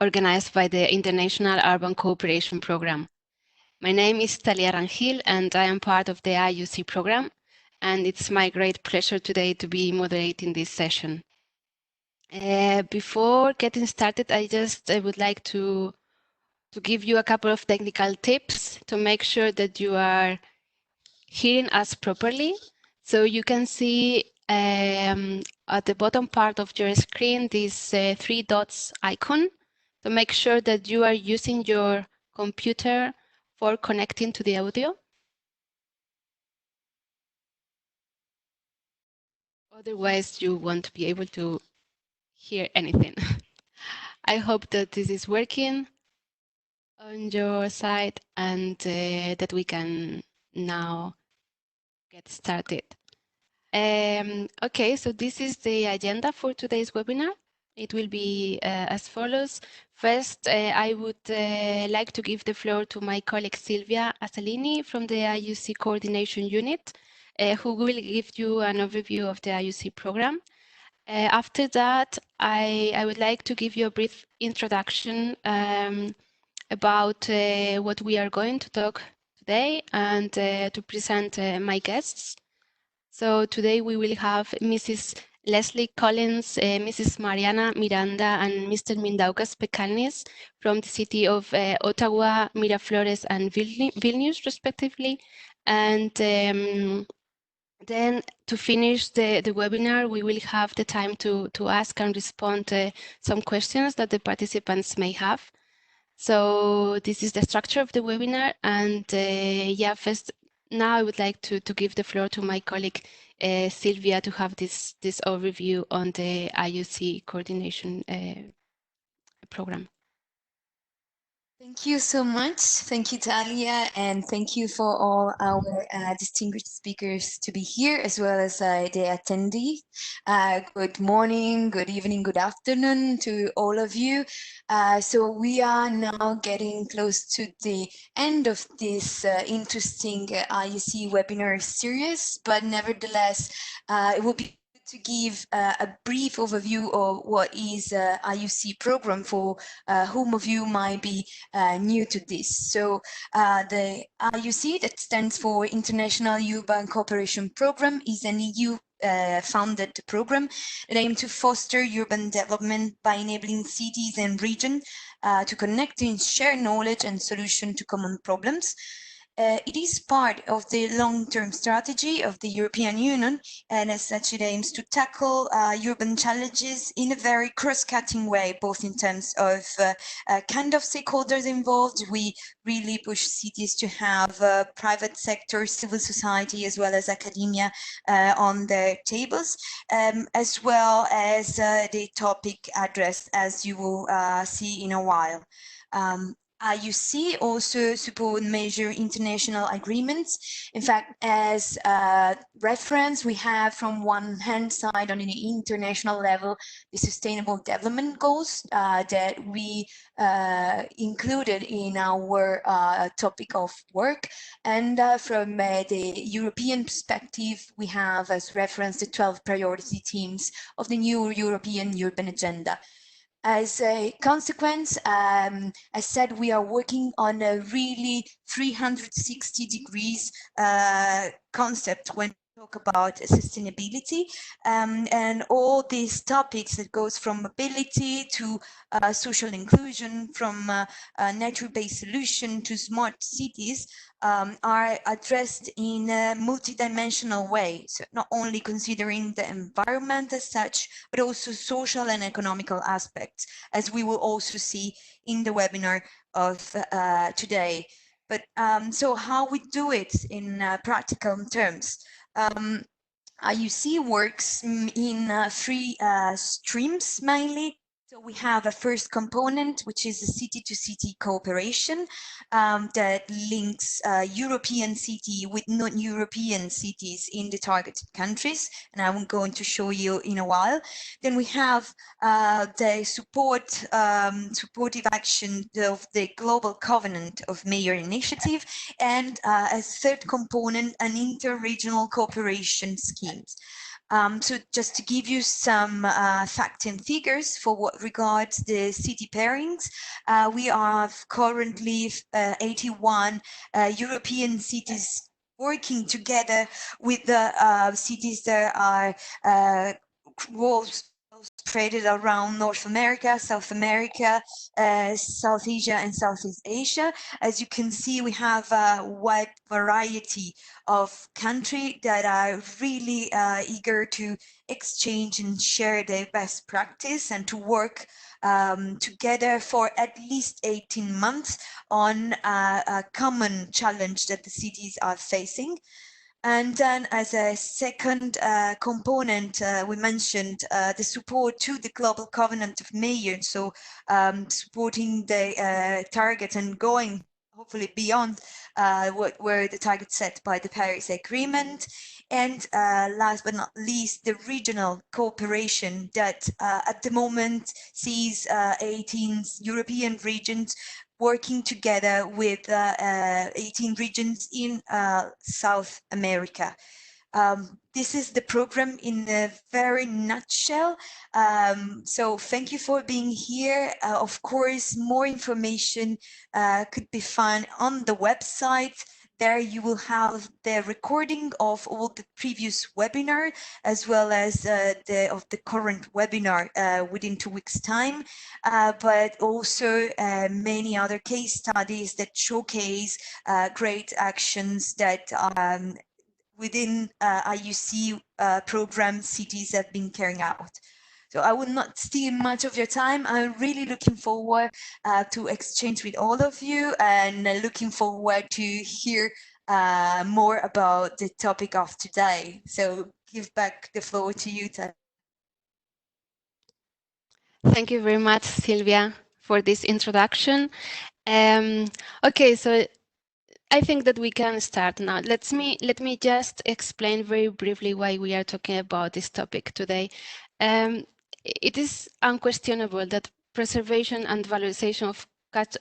organized by the International Urban Cooperation Program. My name is Talia Rangil, and I am part of the IUC program, and it's my great pleasure today to be moderating this session. Before getting started, I would like to give you a couple of technical tips to make sure that you are hearing us properly. So you can see at the bottom part of your screen this three dots icon to make sure that you are using your computer for connecting to the audio. Otherwise, you won't be able to hear anything. I hope that this is working on your side and that we can now get started. Okay, so this is the agenda for today's webinar. It will be as follows. First, I would like to give the floor to my colleague Silvia Assalini from the IUC Coordination Unit, who will give you an overview of the IUC program. After that, I would like to give you a brief introduction about what we are going to talk today and to present my guests. So today we will have Mrs. Leslie Collins, Mrs. Mariana Miranda, and Mr. Mindaugas Pekanis from the city of Ottawa, Miraflores, and Vilnius, respectively. And then to finish the webinar, we will have the time to ask and respond to some questions that the participants may have. So this is the structure of the webinar. And yeah, first, now I would like to give the floor to my colleague, Silvia, to have this overview on the IUC coordination program. Thank you so much. Thank you, Talia, and thank you for all our distinguished speakers to be here, as well as the attendees. Good morning, good evening, good afternoon to all of you. So we are now getting close to the end of this interesting IUC webinar series, but nevertheless, it will be to give a brief overview of what is IUC program for whom of you might be new to this. So the IUC, that stands for International Urban Cooperation Program, is an EU funded program that aims to foster urban development by enabling cities and regions to connect and share knowledge and solutions to common problems. It is part of the long-term strategy of the European Union, and as such it aims to tackle urban challenges in a very cross-cutting way, both in terms of kind of stakeholders involved. We really push cities to have private sector, civil society, as well as academia on their tables, as well as the topic addressed, as you will see in a while. IUC also support major international agreements. In fact, as a reference, we have from one hand side on an international level, the Sustainable Development Goals that we included in our topic of work. And from the European perspective, we have as reference the 12 priority themes of the new European Urban Agenda. As a consequence, I said we are working on a really 360 degrees concept when we talk about sustainability, and all these topics that goes from mobility to social inclusion, from nature-based solution to smart cities, are addressed in a multidimensional way. So not only considering the environment as such, but also social and economical aspects, as we will also see in the webinar of today. But so how we do it in practical terms? IUC works in three streams mainly. So we have a first component, which is a city-to-city cooperation that links European city with non-European cities in the targeted countries, and I'm going to show you in a while. Then we have the supportive action of the Global Covenant of Mayor Initiative, and as third component, an inter-regional cooperation schemes. So just to give you some facts and figures for what regards the city pairings, we have currently 81 European cities working together with the cities that are well spread around North America, South America, South Asia, and Southeast Asia. As you can see, we have a wide variety of countries that are really eager to exchange and share their best practice and to work together for at least 18 months on a common challenge that the cities are facing. And then as a second component, we mentioned the support to the Global Covenant of Mayors, so supporting the targets and going hopefully beyond what were the targets set by the Paris Agreement. And last but not least, the regional cooperation that at the moment sees 18 European regions working together with 18 regions in South America. This is the program in a very nutshell. So thank you for being here. Of course, more information could be found on the website. There you will have the recording of all the previous webinar, as well as of the current webinar within 2 weeks' time, but also many other case studies that showcase great actions that within IUC program cities have been carrying out. So I will not steal much of your time. I'm really looking forward to exchange with all of you and looking forward to hear more about the topic of today. So give back the floor to you, Tad. Thank you very much, Silvia, for this introduction. Okay, so I think that we can start now. Let me just explain very briefly why we are talking about this topic today. It is unquestionable that preservation and valorization of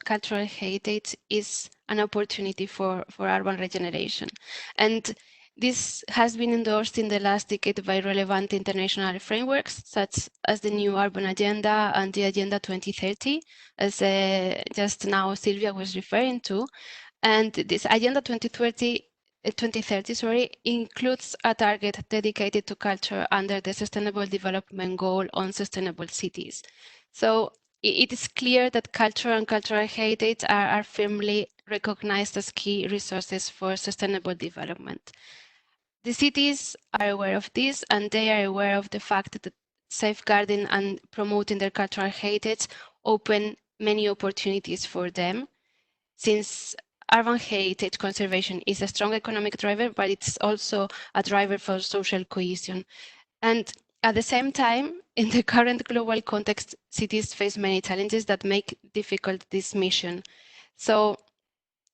cultural heritage is an opportunity for urban regeneration. And this has been endorsed in the last decade by relevant international frameworks, such as the new Urban Agenda and the Agenda 2030, as just now Silvia was referring to. And this Agenda 2030 includes a target dedicated to culture under the Sustainable Development Goal on sustainable cities. So it is clear that culture and cultural heritage are firmly recognized as key resources for sustainable development. The cities are aware of this, and they are aware of the fact that safeguarding and promoting their cultural heritage open many opportunities for them, since urban heritage conservation is a strong economic driver, but it's also a driver for social cohesion. And at the same time, in the current global context, cities face many challenges that make difficult this mission. So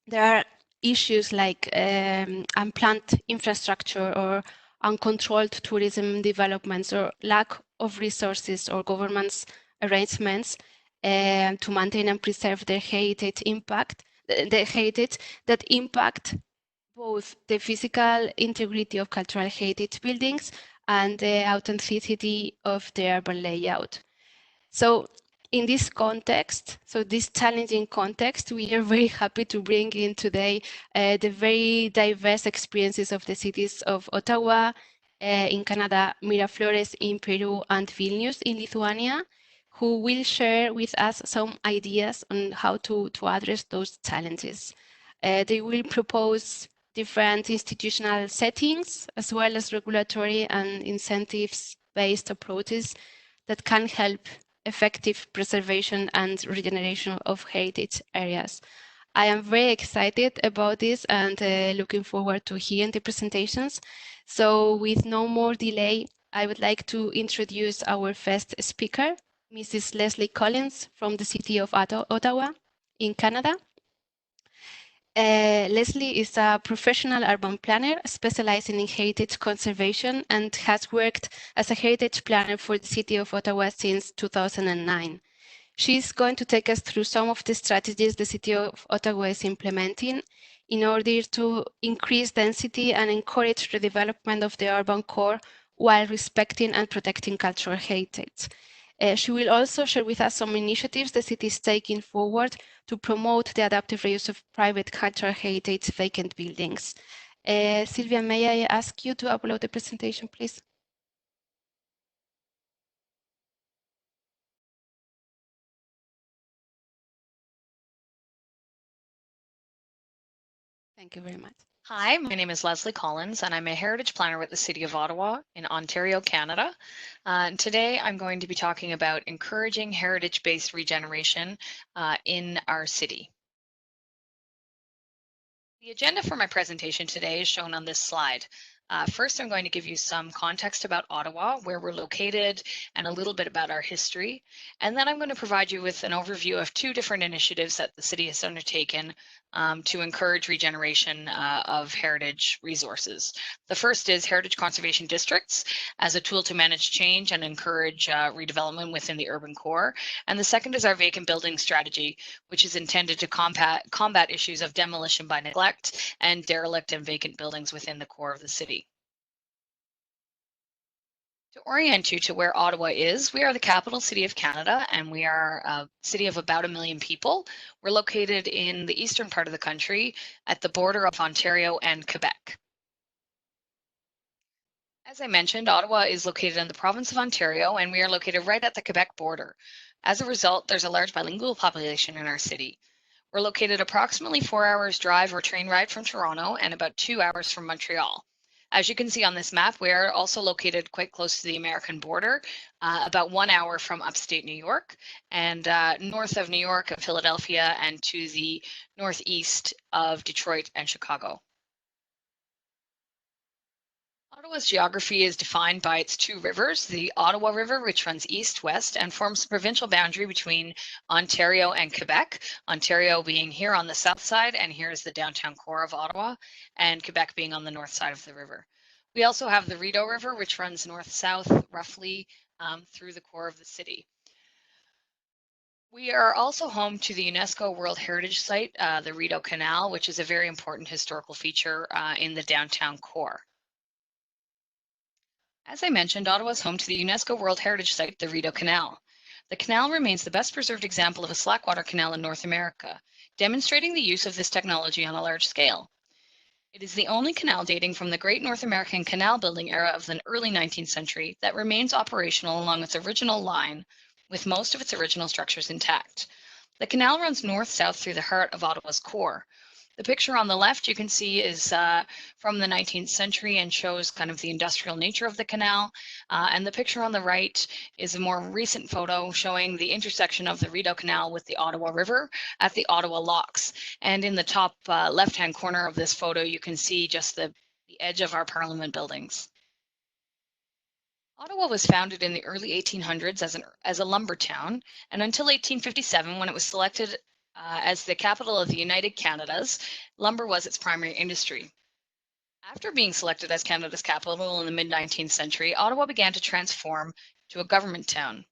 there are issues like unplanned infrastructure or uncontrolled tourism developments or lack of resources or government's arrangements to maintain and preserve their heritage the heritage that impact both the physical integrity of cultural heritage buildings and the authenticity of the urban layout. So in this context, so this challenging context, we are very happy to bring in today the very diverse experiences of the cities of Ottawa in Canada, Miraflores in Peru, and Vilnius in Lithuania, who will share with us some ideas on how to address those challenges. They will propose different institutional settings, as well as regulatory and incentives-based approaches that can help effective preservation and regeneration of heritage areas. I am very excited about this and looking forward to hearing the presentations. So with no more delay, I would like to introduce our first speaker, Mrs. Leslie Collins from the city of Ottawa in Canada. Leslie is a professional urban planner specializing in heritage conservation and has worked as a heritage planner for the city of Ottawa since 2009. She's going to take us through some of the strategies the city of Ottawa is implementing in order to increase density and encourage the development of the urban core while respecting and protecting cultural heritage. She will also share with us some initiatives the city is taking forward to promote the adaptive reuse of private cultural heritage vacant buildings. Sylvia, may I ask you to upload the presentation, please? Thank you very much. Hi, my name is Leslie Collins, and I'm a heritage planner with the City of Ottawa in Ontario, Canada. And today I'm going to be talking about encouraging heritage-based regeneration in our city. The agenda for my presentation today is shown on this slide. First, I'm going to give you some context about Ottawa, where we're located, and a little bit about our history. And then I'm going to provide you with an overview of two different initiatives that the city has undertaken to encourage regeneration of heritage resources. The first is Heritage Conservation Districts as a tool to manage change and encourage redevelopment within the urban core. And the second is our vacant building strategy, which is intended to combat issues of demolition by neglect and derelict and vacant buildings within the core of the city. To orient you to where Ottawa is, we are the capital city of Canada, and we are a city of about 1 million people. We're located in the eastern part of the country at the border of Ontario and Quebec. As I mentioned, Ottawa is located in the province of Ontario, and we are located right at the Quebec border. As a result, there's a large bilingual population in our city. We're located approximately 4 hours drive or train ride from Toronto and about 2 hours from Montreal. As you can see on this map, we are also located quite close to the American border, about 1 hour from upstate New York, and north of New York and Philadelphia, and to the northeast of Detroit and Chicago. Ottawa's geography is defined by its two rivers, the Ottawa River, which runs east-west and forms the provincial boundary between Ontario and Quebec, Ontario being here on the south side, and here is the downtown core of Ottawa, and Quebec being on the north side of the river. We also have the Rideau River, which runs north-south roughly through the core of the city. We are also home to the UNESCO World Heritage Site, the Rideau Canal, which is a very important historical feature in the downtown core. As I mentioned, Ottawa is home to the UNESCO World Heritage Site, the Rideau Canal. The canal remains the best preserved example of a slackwater canal in North America, demonstrating the use of this technology on a large scale. It is the only canal dating from the Great North American Canal Building era of the early 19th century that remains operational along its original line, with most of its original structures intact. The canal runs north-south through the heart of Ottawa's core. The picture on the left you can see is from the 19th century and shows kind of the industrial nature of the canal. And the picture on the right is a more recent photo showing the intersection of the Rideau Canal with the Ottawa River at the Ottawa Locks. And in the top left-hand corner of this photo, you can see just the edge of our Parliament buildings. Ottawa was founded in the early 1800s as a lumber town, and until 1857, when it was selected as the capital of the United Canadas, lumber was its primary industry. After being selected as Canada's capital in the mid-19th century, Ottawa began to transform to a government town.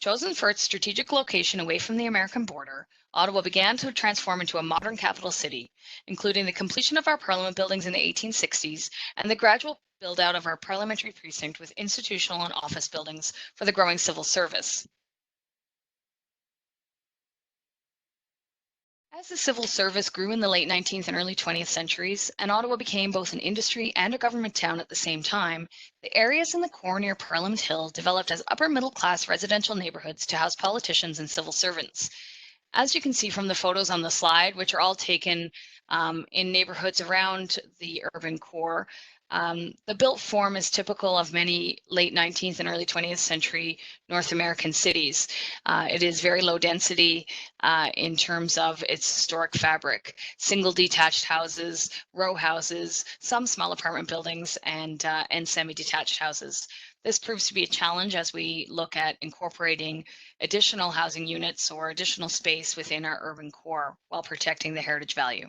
Chosen for its strategic location away from the American border, Ottawa began to transform into a modern capital city, including the completion of our Parliament buildings in the 1860s and the gradual build-out of our parliamentary precinct with institutional and office buildings for the growing civil service. As the civil service grew in the late 19th and early 20th centuries, and Ottawa became both an industry and a government town at the same time, the areas in the core near Parliament Hill developed as upper middle class residential neighborhoods to house politicians and civil servants. As you can see from the photos on the slide, which are all taken in neighborhoods around the urban core, the built form is typical of many late 19th and early 20th century North American cities. It is very low density in terms of its historic fabric, single detached houses, row houses, some small apartment buildings, and semi-detached houses. This proves to be a challenge as we look at incorporating additional housing units or additional space within our urban core while protecting the heritage value.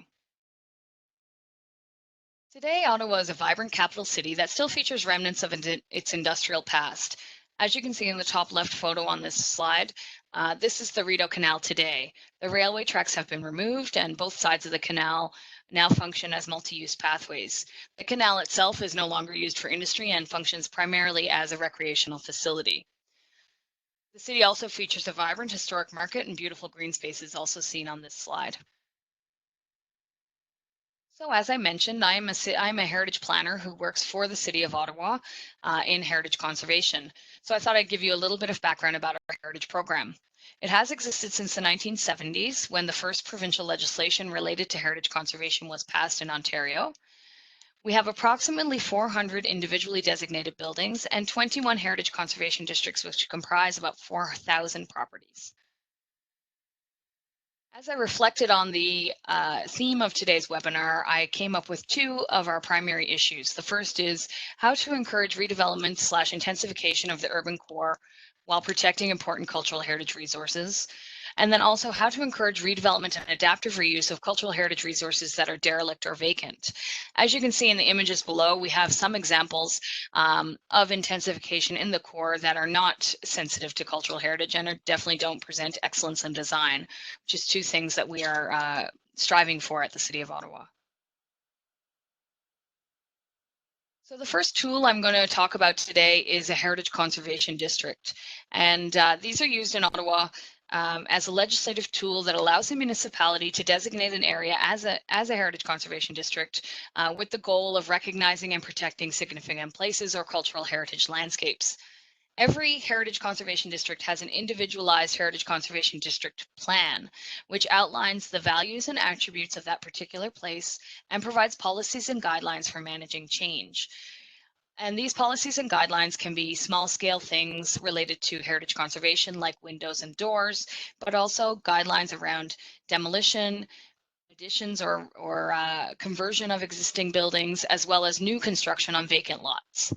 Today, Ottawa is a vibrant capital city that still features remnants of its industrial past. As you can see in the top left photo on this slide, this is the Rideau Canal today. The railway tracks have been removed and both sides of the canal now function as multi-use pathways. The canal itself is no longer used for industry and functions primarily as a recreational facility. The city also features a vibrant historic market and beautiful green spaces also seen on this slide. So as I mentioned, I'm a heritage planner who works for the City of Ottawa in heritage conservation. So I thought I'd give you a little bit of background about our heritage program. It has existed since the 1970s when the first provincial legislation related to heritage conservation was passed in Ontario. We have approximately 400 individually designated buildings and 21 heritage conservation districts, which comprise about 4,000 properties. As I reflected on the theme of today's webinar, I came up with two of our primary issues. The first is how to encourage redevelopment / intensification of the urban core while protecting important cultural heritage resources. And then also how to encourage redevelopment and adaptive reuse of cultural heritage resources that are derelict or vacant. As you can see in the images below, we have some examples of intensification in the core that are not sensitive to cultural heritage and definitely don't present excellence in design, which is two things that we are striving for at the City of Ottawa. So the first tool I'm going to talk about today is a heritage conservation district. And these are used in Ottawa as a legislative tool that allows a municipality to designate an area as a heritage conservation district with the goal of recognizing and protecting significant places or cultural heritage landscapes. Every heritage conservation district has an individualized heritage conservation district plan, which outlines the values and attributes of that particular place and provides policies and guidelines for managing change. And these policies and guidelines can be small scale things related to heritage conservation like windows and doors, but also guidelines around demolition, additions or conversion of existing buildings, as well as new construction on vacant lots.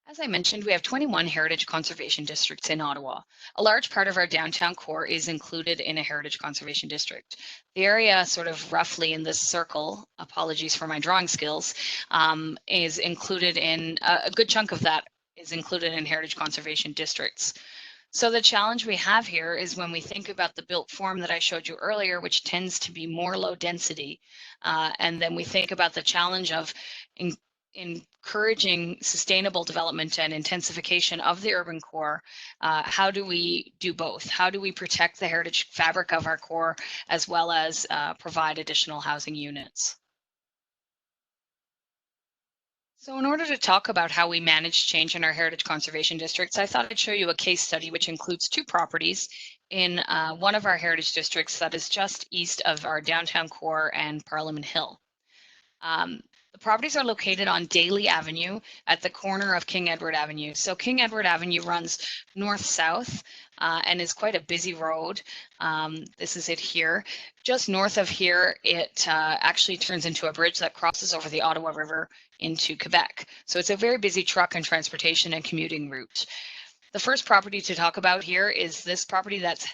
As I mentioned, we have 21 heritage conservation districts in Ottawa. A large part of our downtown core is included in a heritage conservation district. The area sort of roughly in this circle, apologies for my drawing skills, is included in, a good chunk of that is included in heritage conservation districts. So the challenge we have here is when we think about the built form that I showed you earlier, which tends to be more low density, and then we think about the challenge of encouraging sustainable development and intensification of the urban core. How do we do both? How do we protect the heritage fabric of our core as well as provide additional housing units? So in order to talk about how we manage change in our heritage conservation districts, I thought I'd show you a case study which includes two properties in one of our heritage districts that is just east of our downtown core and Parliament Hill. The properties are located on Daly Avenue at the corner of King Edward Avenue. So King Edward Avenue runs north-south and is quite a busy road. This is it here. Just north of here, it actually turns into a bridge that crosses over the Ottawa River into Quebec. So it's a very busy truck and transportation and commuting route. The first property to talk about here is this property that's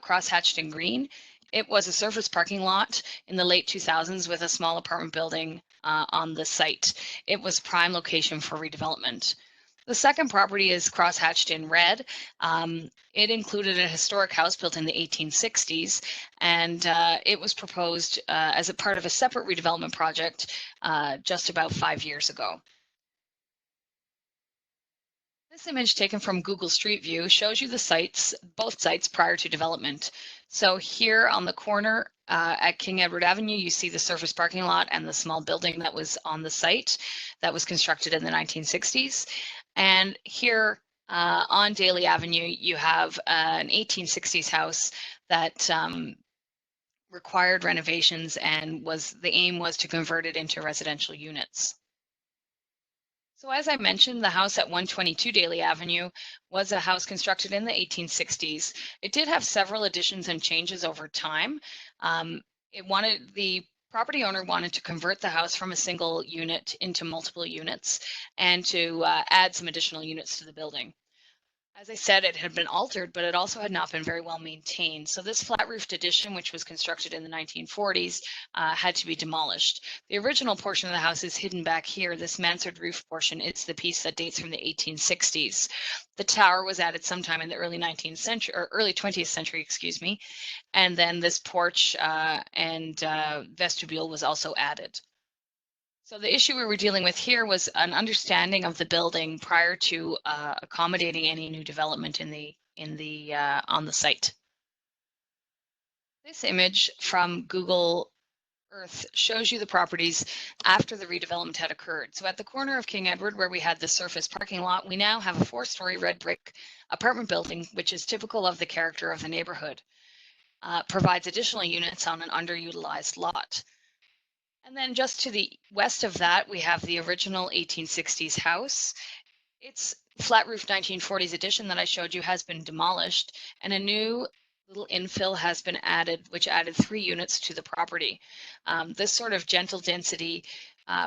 cross-hatched in green. It was a surface parking lot in the late 2000s with a small apartment building on the site. It was prime location for redevelopment. The second property is cross-hatched in red. It included a historic house built in the 1860s, and it was proposed as a part of a separate redevelopment project just about 5 years ago. This image taken from Google Street View shows you the sites, both sites prior to development. So here on the corner at King Edward Avenue, you see the surface parking lot and the small building that was on the site that was constructed in the 1960s. And here on Daly Avenue, you have an 1860s house that required renovations and the aim was to convert it into residential units. So as I mentioned, the house at 122 Daly Avenue was a house constructed in the 1860s. It did have several additions and changes over time. The property owner wanted to convert the house from a single unit into multiple units and to add some additional units to the building. As I said, it had been altered, but it also had not been very well maintained. So this flat-roofed addition, which was constructed in the 1940s, had to be demolished. The original portion of the house is hidden back here. This mansard roof portion, it's the piece that dates from the 1860s. The tower was added sometime in the early 19th century, or early 20th century, excuse me. And then this porch and vestibule was also added. So the issue we were dealing with here was an understanding of the building prior to accommodating any new development on the site. This image from Google Earth shows you the properties after the redevelopment had occurred. So at the corner of King Edward, where we had the surface parking lot, we now have a 4-story red brick apartment building, which is typical of the character of the neighborhood. Provides additional units on an underutilized lot. And then just to the west of that, we have the original 1860s house. Its flat roof 1940s addition that I showed you has been demolished, and a new little infill has been added, which added 3 units to the property. This sort of gentle density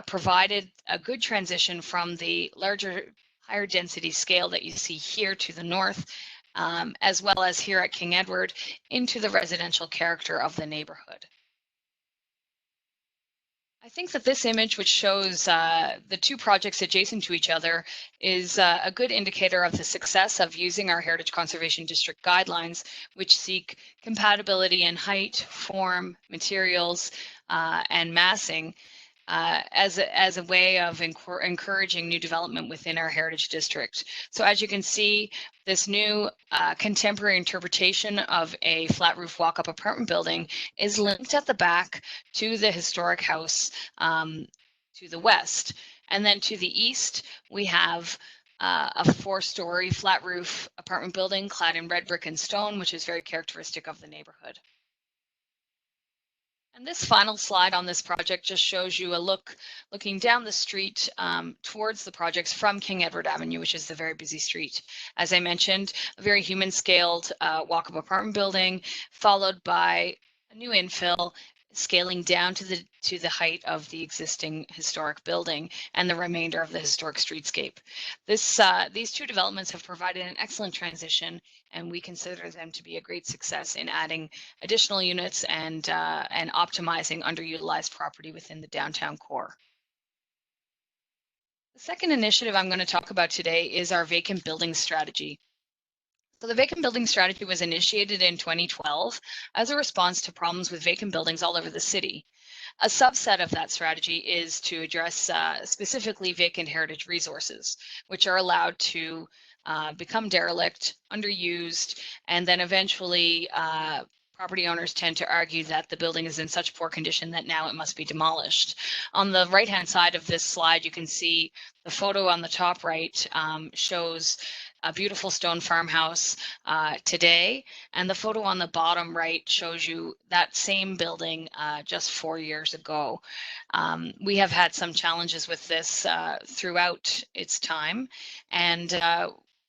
provided a good transition from the larger, higher density scale that you see here to the north, as well as here at King Edward, into the residential character of the neighborhood. I think that this image, which shows the 2 projects adjacent to each other, is a good indicator of the success of using our Heritage Conservation District guidelines, which seek compatibility in height, form, materials, and massing as a way of encouraging new development within our Heritage District. So as you can see, this new contemporary interpretation of a flat roof walk-up apartment building is linked at the back to the historic house to the west. And then to the east, we have a 4-story flat roof apartment building clad in red brick and stone, which is very characteristic of the neighborhood. And this final slide on this project just shows you a looking down the street towards the projects from King Edward Avenue, which is the very busy street. As I mentioned, a very human-scaled walk-up apartment building, followed by a new infill, scaling down to the height of the existing historic building and the remainder of the historic streetscape. These 2 developments have provided an excellent transition, and we consider them to be a great success in adding additional units and optimizing underutilized property within the downtown core. The second initiative I'm going to talk about today is our vacant building strategy. So the vacant building strategy was initiated in 2012 as a response to problems with vacant buildings all over the city. A subset of that strategy is to address specifically vacant heritage resources, which are allowed to become derelict, underused, and then eventually property owners tend to argue that the building is in such poor condition that now it must be demolished. On the right-hand side of this slide, you can see the photo on the top right shows a beautiful stone farmhouse today, and the photo on the bottom right shows you that same building just 4 years ago. We have had some challenges with this throughout its time, and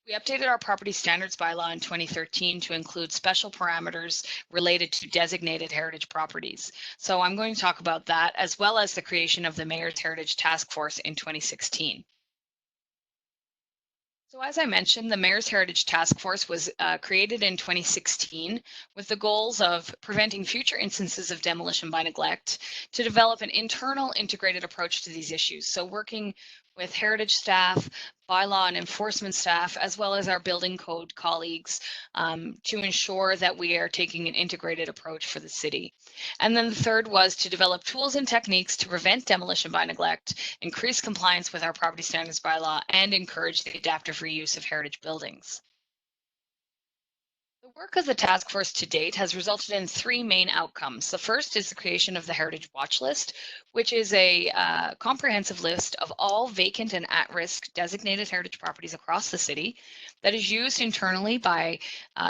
we updated our property standards bylaw in 2013 to include special parameters related to designated heritage properties. So I'm going to talk about that, as well as the creation of the Mayor's Heritage Task Force in 2016. So as I mentioned, the Mayor's Heritage Task Force was created in 2016 with the goals of preventing future instances of demolition by neglect, to develop an internal integrated approach to these issues. So working with heritage staff, bylaw and enforcement staff, as well as our building code colleagues, to ensure that we are taking an integrated approach for the city. And then the third was to develop tools and techniques to prevent demolition by neglect, increase compliance with our property standards bylaw, and encourage the adaptive reuse of heritage buildings. The work of the task force to date has resulted in 3 main outcomes. The first is the creation of the Heritage Watch List, which is a comprehensive list of all vacant and at-risk designated heritage properties across the city that is used internally by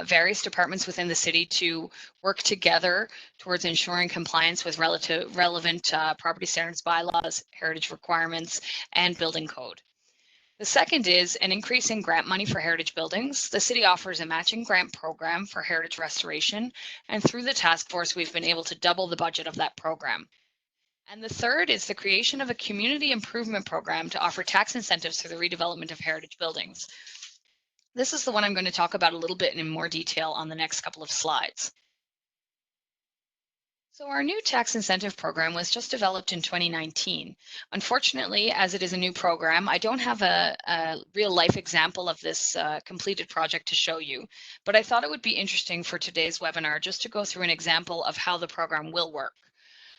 various departments within the city to work together towards ensuring compliance with relevant property standards bylaws, heritage requirements, and building code. The second is an increase in grant money for heritage buildings. The city offers a matching grant program for heritage restoration, and through the task force, we've been able to double the budget of that program. And the third is the creation of a community improvement program to offer tax incentives for the redevelopment of heritage buildings. This is the one I'm going to talk about a little bit in more detail on the next couple of slides. So our new tax incentive program was just developed in 2019. Unfortunately, as it is a new program, I don't have a real life example of this completed project to show you, but I thought it would be interesting for today's webinar just to go through an example of how the program will work.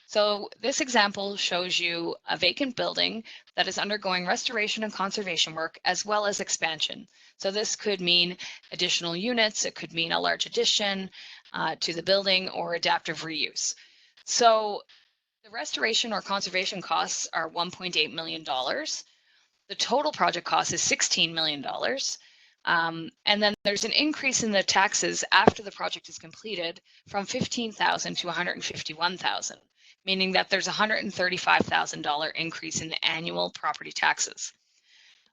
So this example shows you a vacant building that is undergoing restoration and conservation work as well as expansion. So this could mean additional units, it could mean a large addition to the building or adaptive reuse. So the restoration or conservation costs are $1.8 million. The total project cost is $16 million. And then there's an increase in the taxes after the project is completed from $15,000 to $151,000, meaning that there's a $135,000 increase in the annual property taxes.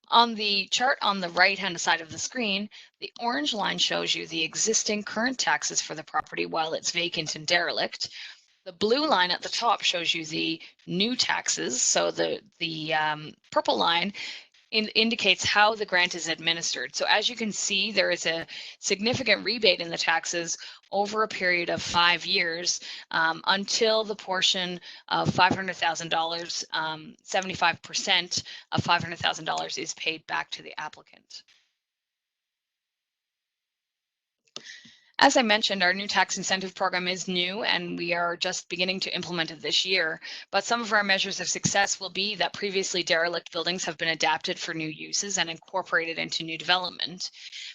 On the chart on the right-hand side of the screen, the orange line shows you the existing current taxes for the property while it's vacant and derelict. The blue line at the top shows you the new taxes. So the purple line indicates how the grant is administered. So as you can see, there is a significant rebate in the taxes over a period of 5 years until the portion of $500,000, 75% of $500,000 is paid back to the applicant. As I mentioned, our new tax incentive program is new and we are just beginning to implement it this year, but some of our measures of success will be that previously derelict buildings have been adapted for new uses and incorporated into new development.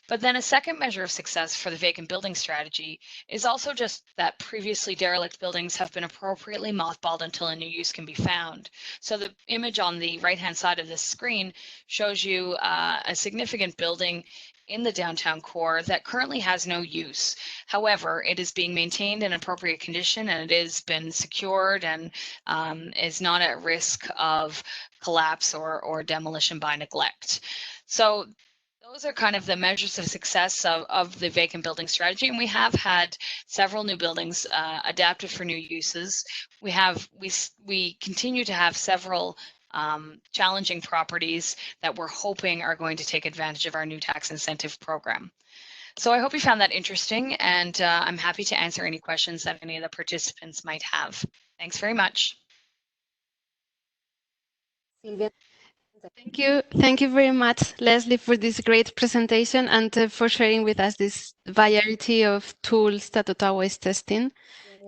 But then a second measure of success for the vacant building strategy is also just that previously derelict buildings have been appropriately mothballed until a new use can be found. So the image on the right-hand side of this screen shows you a significant building in the downtown core that currently has no use. However, it is being maintained in appropriate condition and it has been secured and is not at risk of collapse or demolition by neglect. So those are kind of the measures of success of the vacant building strategy, and we have had several new buildings adapted for new uses. We continue to have several challenging properties that we're hoping are going to take advantage of our new tax incentive program. So I hope you found that interesting, and I'm happy to answer any questions that any of the participants might have. Thanks very much. Silvia. Thank you very much, Leslie, for this great presentation and for sharing with us this variety of tools that Ottawa is testing.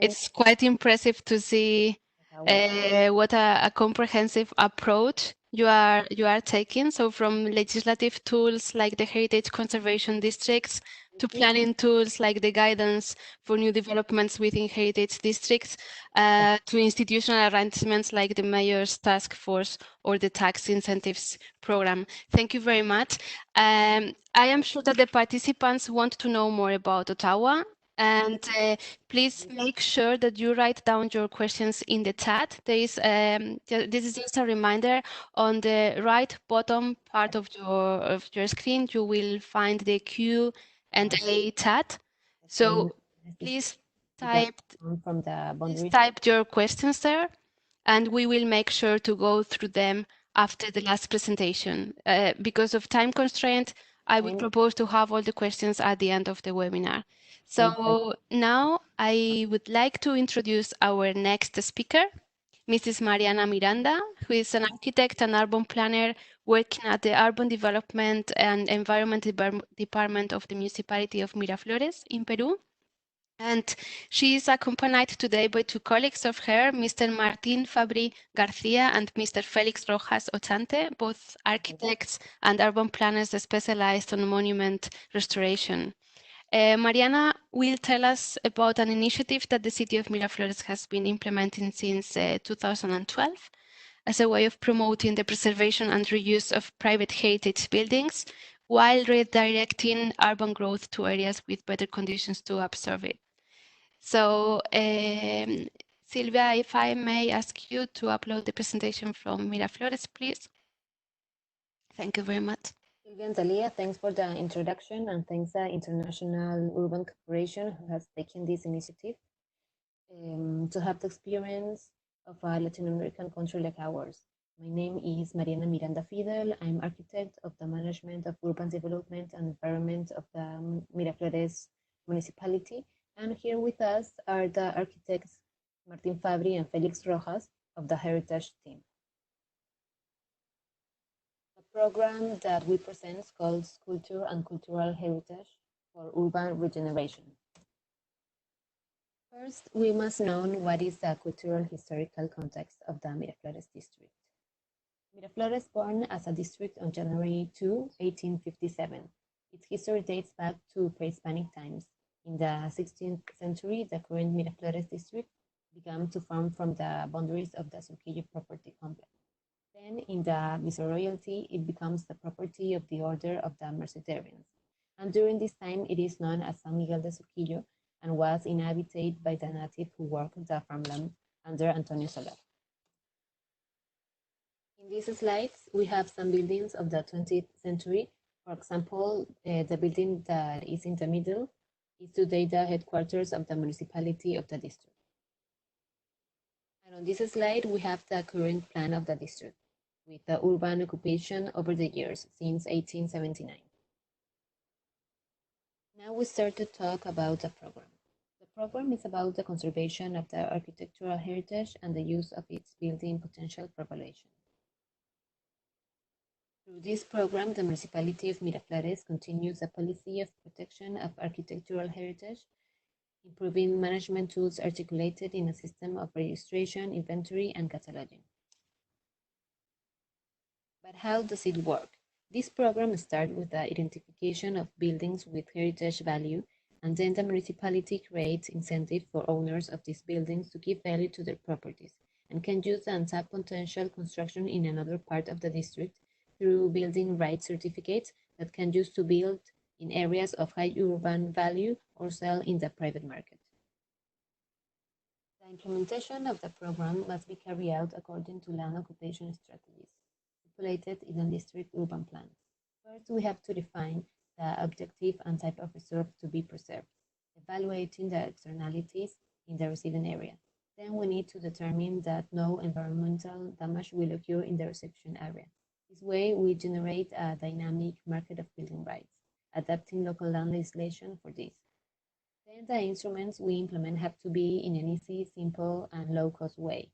It's quite impressive to see what a comprehensive approach you are taking. So from legislative tools like the heritage conservation districts to planning tools like the guidance for new developments within heritage districts to institutional arrangements like the mayor's task force or the tax incentives program. Thank you very much. I am sure that the participants want to know more about Ottawa. And please make sure that you write down your questions in the chat. There is this is just a reminder. On the right bottom part of your screen, you will find the Q&A chat. So please type your questions there, and we will make sure to go through them after the last presentation. Because of time constraint, I would propose to have all the questions at the end of the webinar. So now I would like to introduce our next speaker, Mrs. Mariana Miranda, who is an architect and urban planner working at the Urban Development and Environment Department of the Municipality of Miraflores in Peru. And she is accompanied today by two colleagues of her, Mr. Martín Fabri Garcia and Mr. Félix Rojas Ochante, both architects and urban planners specialized on monument restoration. Mariana will tell us about an initiative that the city of Miraflores has been implementing since 2012 as a way of promoting the preservation and reuse of private heritage buildings while redirecting urban growth to areas with better conditions to absorb it. So, Silvia, if I may ask you to upload the presentation from Miraflores, please. Thank you very much. Silvia and Talia, thanks for the introduction, and thanks to International Urban Corporation who has taken this initiative to have the experience of a Latin American country like ours. My name is Mariana Miranda Fidel. I'm architect of the Management of Urban Development and Environment of the Miraflores municipality. And here with us are the architects Martin Fabri and Felix Rojas of the Heritage team. The program that we present is called Culture and Cultural Heritage for Urban Regeneration. First, we must know what is the cultural historical context of the Miraflores district. Miraflores born as a district on January 2, 1857. Its history dates back to pre-Hispanic times. In the 16th century, the current Miraflores district began to form from the boundaries of the Surquillo property complex. Then, in the viceroyalty, it becomes the property of the Order of the Mercedarians. And during this time, it is known as San Miguel de Surquillo and was inhabited by the native who worked the farmland under Antonio Solar. In these slides, we have some buildings of the 20th century. For example, the building that is in the middle is today the headquarters of the municipality of the district. And on this slide, we have the current plan of the district, with the urban occupation over the years since 1879. Now we start to talk about the program. The program is about the conservation of the architectural heritage and the use of its building potential for evaluation. Through this program, the municipality of Miraflores continues a policy of protection of architectural heritage, improving management tools articulated in a system of registration, inventory, and cataloging. But how does it work? This program starts with the identification of buildings with heritage value, and then the municipality creates incentives for owners of these buildings to give value to their properties, and can use the untapped potential construction in another part of the district through building rights certificates that can use to build in areas of high urban value or sell in the private market. The implementation of the program must be carried out according to land occupation strategies stipulated in the district urban plan. First, we have to define the objective and type of reserve to be preserved, evaluating the externalities in the receiving area. Then we need to determine that no environmental damage will occur in the reception area. This way, we generate a dynamic market of building rights, adapting local land legislation for this. Then the instruments we implement have to be in an easy, simple, and low-cost way.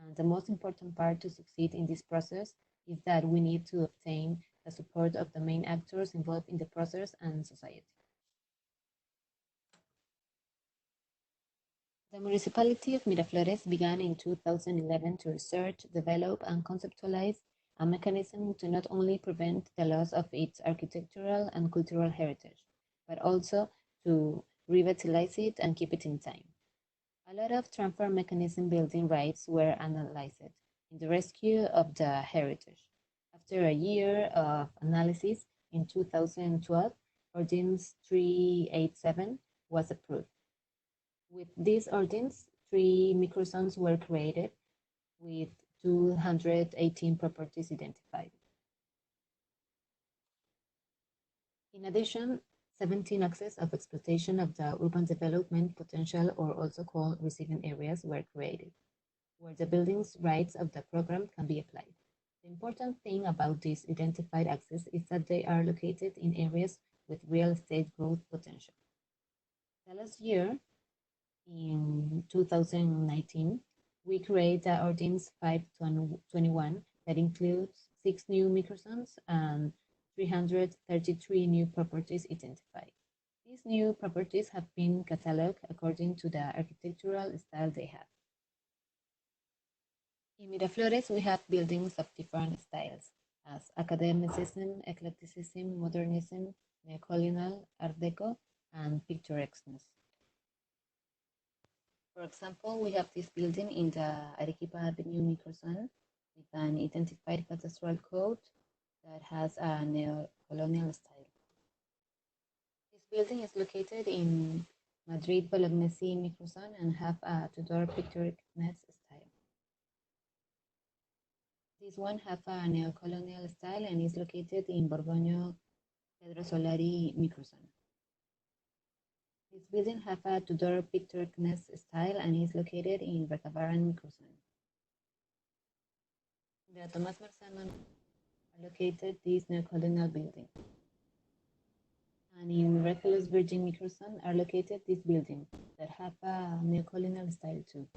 And the most important part to succeed in this process is that we need to obtain the support of the main actors involved in the process and society. The municipality of Miraflores began in 2011 to research, develop, and conceptualize a mechanism to not only prevent the loss of its architectural and cultural heritage, but also to revitalize it and keep it in time. A lot of transfer mechanism building rights were analyzed in the rescue of the heritage. After a year of analysis, in 2012, Ordinance 387 was approved. With this ordinance, 3 microzones were created with 218 properties identified. In addition, 17 axes of exploitation of the urban development potential, or also called receiving areas, were created, where the buildings rights of the program can be applied. The important thing about these identified axes is that they are located in areas with real estate growth potential. The last year, in 2019, we created the Ordinance 521 that includes 6 new microzones and 333 new properties identified. These new properties have been catalogued according to the architectural style they have. In Miraflores, we have buildings of different styles, as academicism, eclecticism, modernism, neocolonial, art deco, and picturesqueness. For example, we have this building in the Arequipa Avenue microzone with an identified cadastral code that has a neo-colonial style. This building is located in Madrid Bolognesi microzone and have a Tudor picturesqueness style. This one have a neo-colonial style and is located in Borgoño Pedro Solari microzone. This building have a Tudor picturesqueness style and is located in Bertabaran microzone. The Tomás Marzano are located these neocolonial buildings. And in Regulus Virgin Microson are located these buildings that have a neocolonial style too.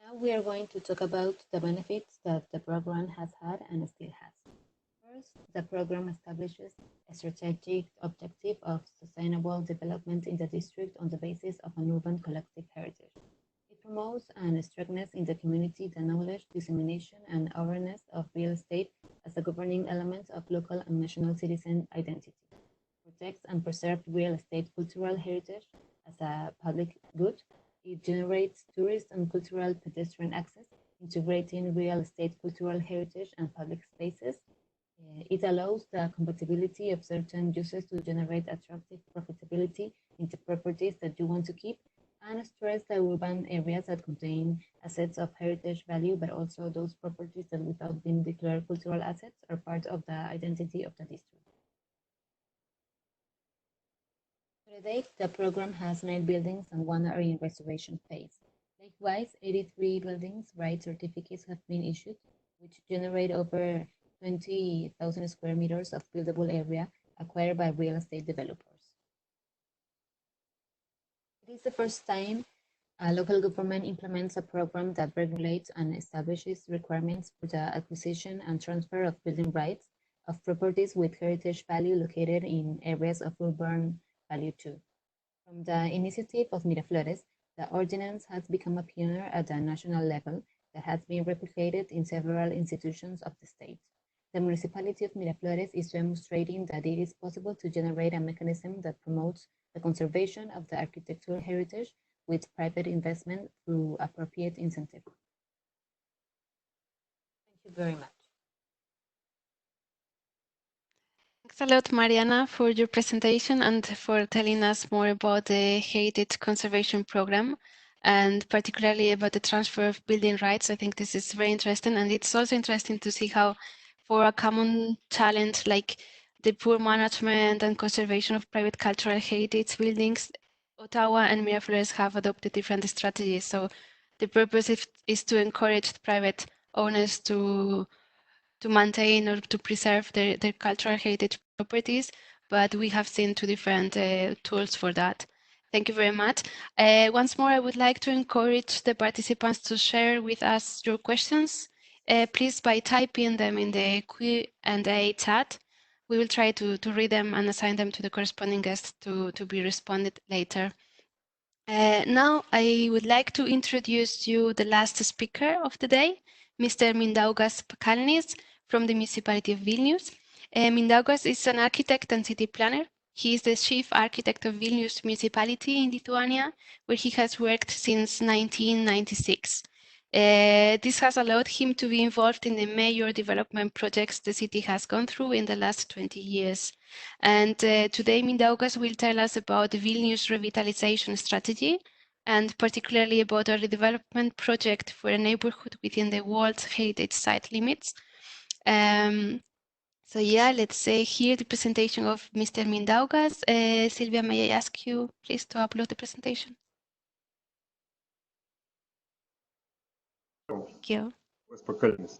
Now we are going to talk about the benefits that the program has had and still has. First, the program establishes a strategic objective of sustainable development in the district on the basis of an urban collective heritage. It promotes and strengthens in the community the knowledge, dissemination, and awareness of real estate as a governing element of local and national citizen identity. Protects and preserves real estate cultural heritage as a public good. It generates tourist and cultural pedestrian access, integrating real estate cultural heritage and public spaces. It allows the compatibility of certain uses to generate attractive profitability into properties that you want to keep, and stress the urban areas that contain assets of heritage value, but also those properties that, without being declared cultural assets, are part of the identity of the district. To date, the program has 9 buildings and 1 are in restoration phase. Likewise, 83 buildings right certificates have been issued, which generate over 20,000 square meters of buildable area acquired by real estate developers. It is the first time a local government implements a program that regulates and establishes requirements for the acquisition and transfer of building rights of properties with heritage value located in areas of urban value too. From the initiative of Miraflores, the ordinance has become a pioneer at the national level that has been replicated in several institutions of the state. The municipality of Miraflores is demonstrating that it is possible to generate a mechanism that promotes the conservation of the architectural heritage with private investment through appropriate incentive. Thank you very much. Thanks a lot, Mariana, for your presentation and for telling us more about the Heritage Conservation Program, and particularly about the transfer of building rights. I think this is very interesting, and it's also interesting to see how, for a common challenge like the poor management and conservation of private cultural heritage buildings, Ottawa and Miraflores have adopted different strategies. So the purpose is to encourage private owners to maintain or to preserve their cultural heritage properties, but we have seen 2 different tools for that. Thank you very much. Once more, I would like to encourage the participants to share with us your questions, please by typing them in the Q&A chat. We will try to read them and assign them to the corresponding guests to be responded later. Now I would like to introduce you the last speaker of the day, Mr. Mindaugas Pakalnis from the municipality of Vilnius. Mindaugas is an architect and city planner. He is the chief architect of Vilnius municipality in Lithuania, where he has worked since 1996. This has allowed him to be involved in the major development projects the city has gone through in the last 20 years. And today, Mindaugas will tell us about the Vilnius revitalization strategy, and particularly about a redevelopment project for a neighborhood within the World Heritage Site limits. So yeah, let's say here the presentation of Mr. Mindaugas. Sylvia, may I ask you please to upload the presentation? Thank you. Pakalnis,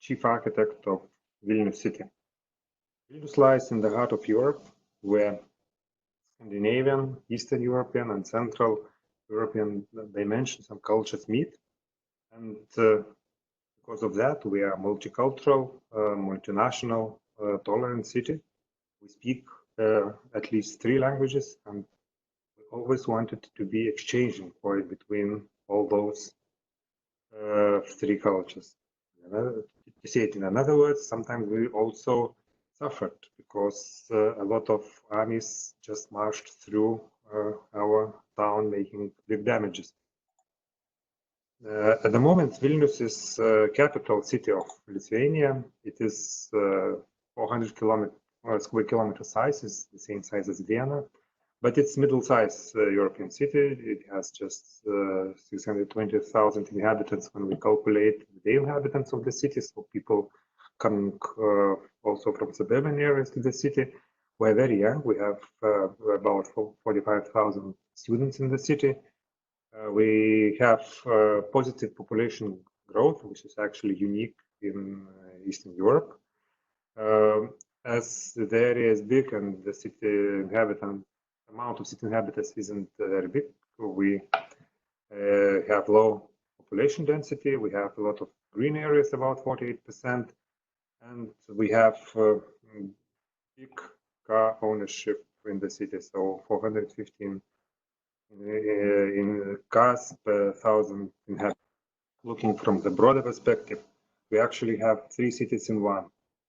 Chief Architect of Vilnius City. Vilnius lies in the heart of Europe, where Scandinavian, Eastern European, and Central European dimensions and cultures meet. And because of that, we are a multicultural, multinational, tolerant city. We speak at least 3 languages, and we always wanted to be exchanging point between all those 3 cultures. To say it in other words, sometimes we also suffered because a lot of armies just marched through our town, making big damages. At the moment, Vilnius is capital city of Lithuania. It is 400 square kilometer size, is the same size as Vienna, but it's middle-sized European city. It has just 620,000 inhabitants when we calculate the inhabitants of the city, so people coming also from suburban areas to the city. We're very young. We have about 45,000 students in the city. We have positive population growth, which is actually unique in Eastern Europe. As the area is big and the amount of city inhabitants isn't very big, we have low population density, we have a lot of green areas, about 48%, and we have big car ownership in the city, so 415 in cars per 1,000 inhabitants. Looking from the broader perspective, we actually have 3 cities in one.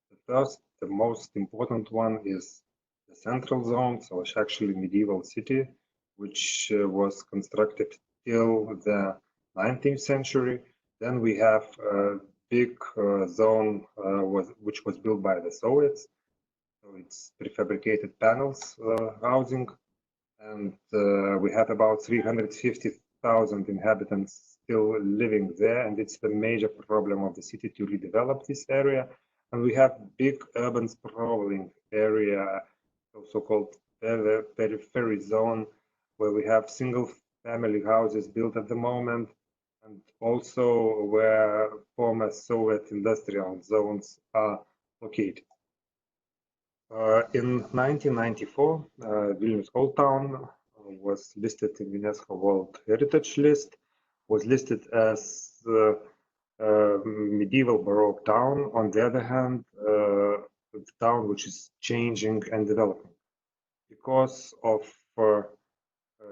The first, the most important one, is the central zone, so it's actually a medieval city, which was constructed till the 19th century. Then we have a big zone which was built by the Soviets. So it's prefabricated panels housing, and we have about 350,000 inhabitants still living there, and it's the major problem of the city to redevelop this area. And we have big urban sprawling area, also called periphery zone, where we have single family houses built at the moment, and also where former Soviet industrial zones are located. In 1994, Vilnius Old Town was listed in UNESCO World Heritage List, was listed as medieval Baroque town. On the other hand, the town which is changing and developing. Because of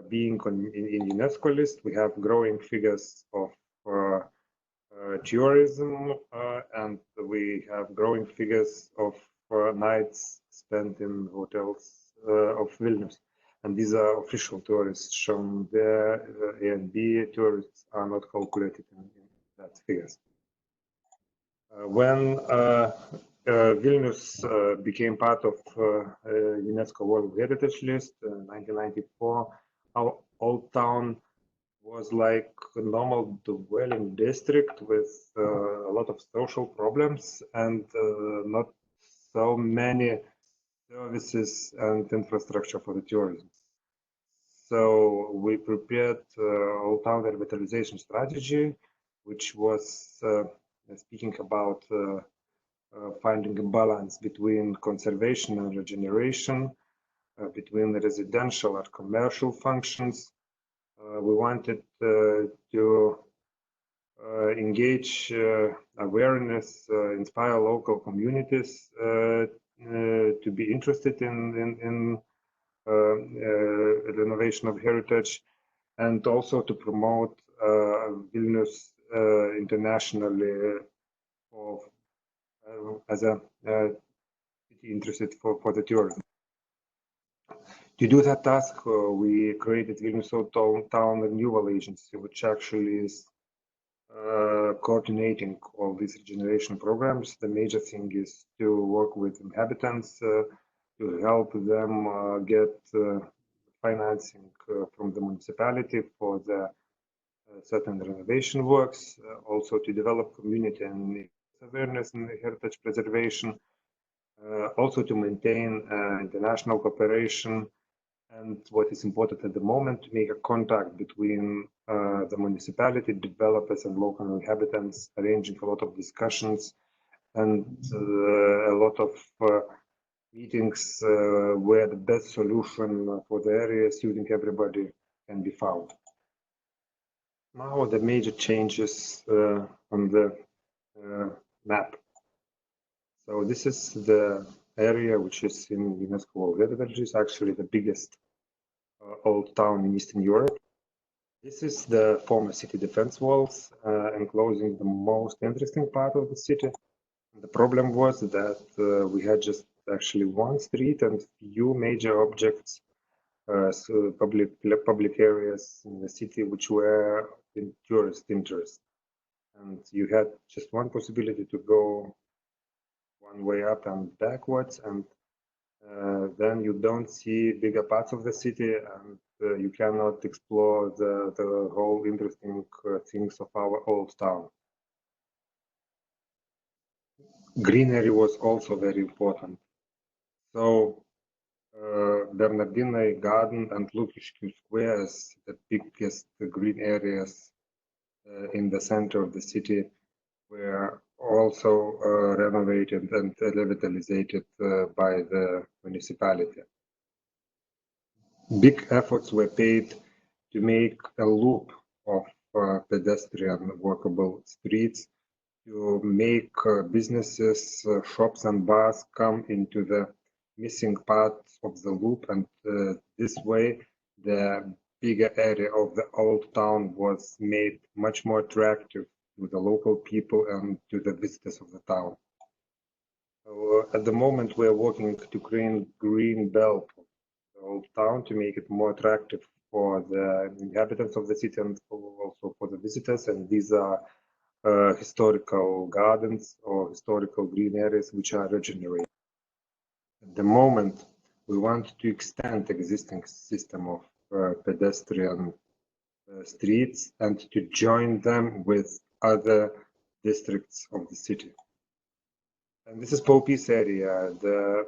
being in UNESCO list, we have growing figures of tourism, and we have growing figures of nights spent in hotels of Vilnius. And these are official tourists shown there. A and B tourists are not calculated in that figures. When Vilnius became part of UNESCO World Heritage List in 1994, our old town was like a normal dwelling district with a lot of social problems and not so many services and infrastructure for the tourism. So we prepared Old Town revitalization strategy, which was speaking about finding a balance between conservation and regeneration, between the residential and commercial functions. We wanted to engage awareness, inspire local communities to be interested in renovation of heritage, and also to promote Vilnius internationally as a city interested for the tourism. To do that task, we created Vilnius Old Town Renewal Agency, which actually is coordinating all these regeneration programs. The major thing is to work with inhabitants to help them get financing from the municipality for the certain renovation works, also to develop community and awareness in heritage preservation, also to maintain international cooperation, and what is important at the moment, to make a contact between the municipality, developers, and local inhabitants, arranging a lot of discussions and a lot of meetings where the best solution for the area suiting everybody can be found. Now the major changes on the map. So this is the area which is in UNESCO World Heritage, is actually the biggest old town in Eastern Europe. This is the former city defense walls, enclosing the most interesting part of the city. The problem was that we had just actually one street and few major objects, so public areas in the city which were in tourist interest. And you had just one possibility to go one way up and backwards, and then you don't see bigger parts of the city, and you cannot explore the whole interesting things of our old town. Greenery was also very important. So Bernardinai Garden and Lukiškių Squares, the biggest green areas in the center of the city, were also renovated and revitalized by the municipality. Big efforts were paid to make a loop of pedestrian walkable streets, to make businesses, shops and bars come into the missing parts of the loop, and this way the bigger area of the old town was made much more attractive to the local people and to the visitors of the town. So, at the moment we're working to create green belt of the old town to make it more attractive for the inhabitants of the city and also for the visitors, and these are historical gardens or historical green areas which are regenerated. At the moment, we want to extend existing system of pedestrian streets and to join them with other districts of the city. And this is Paupys area, the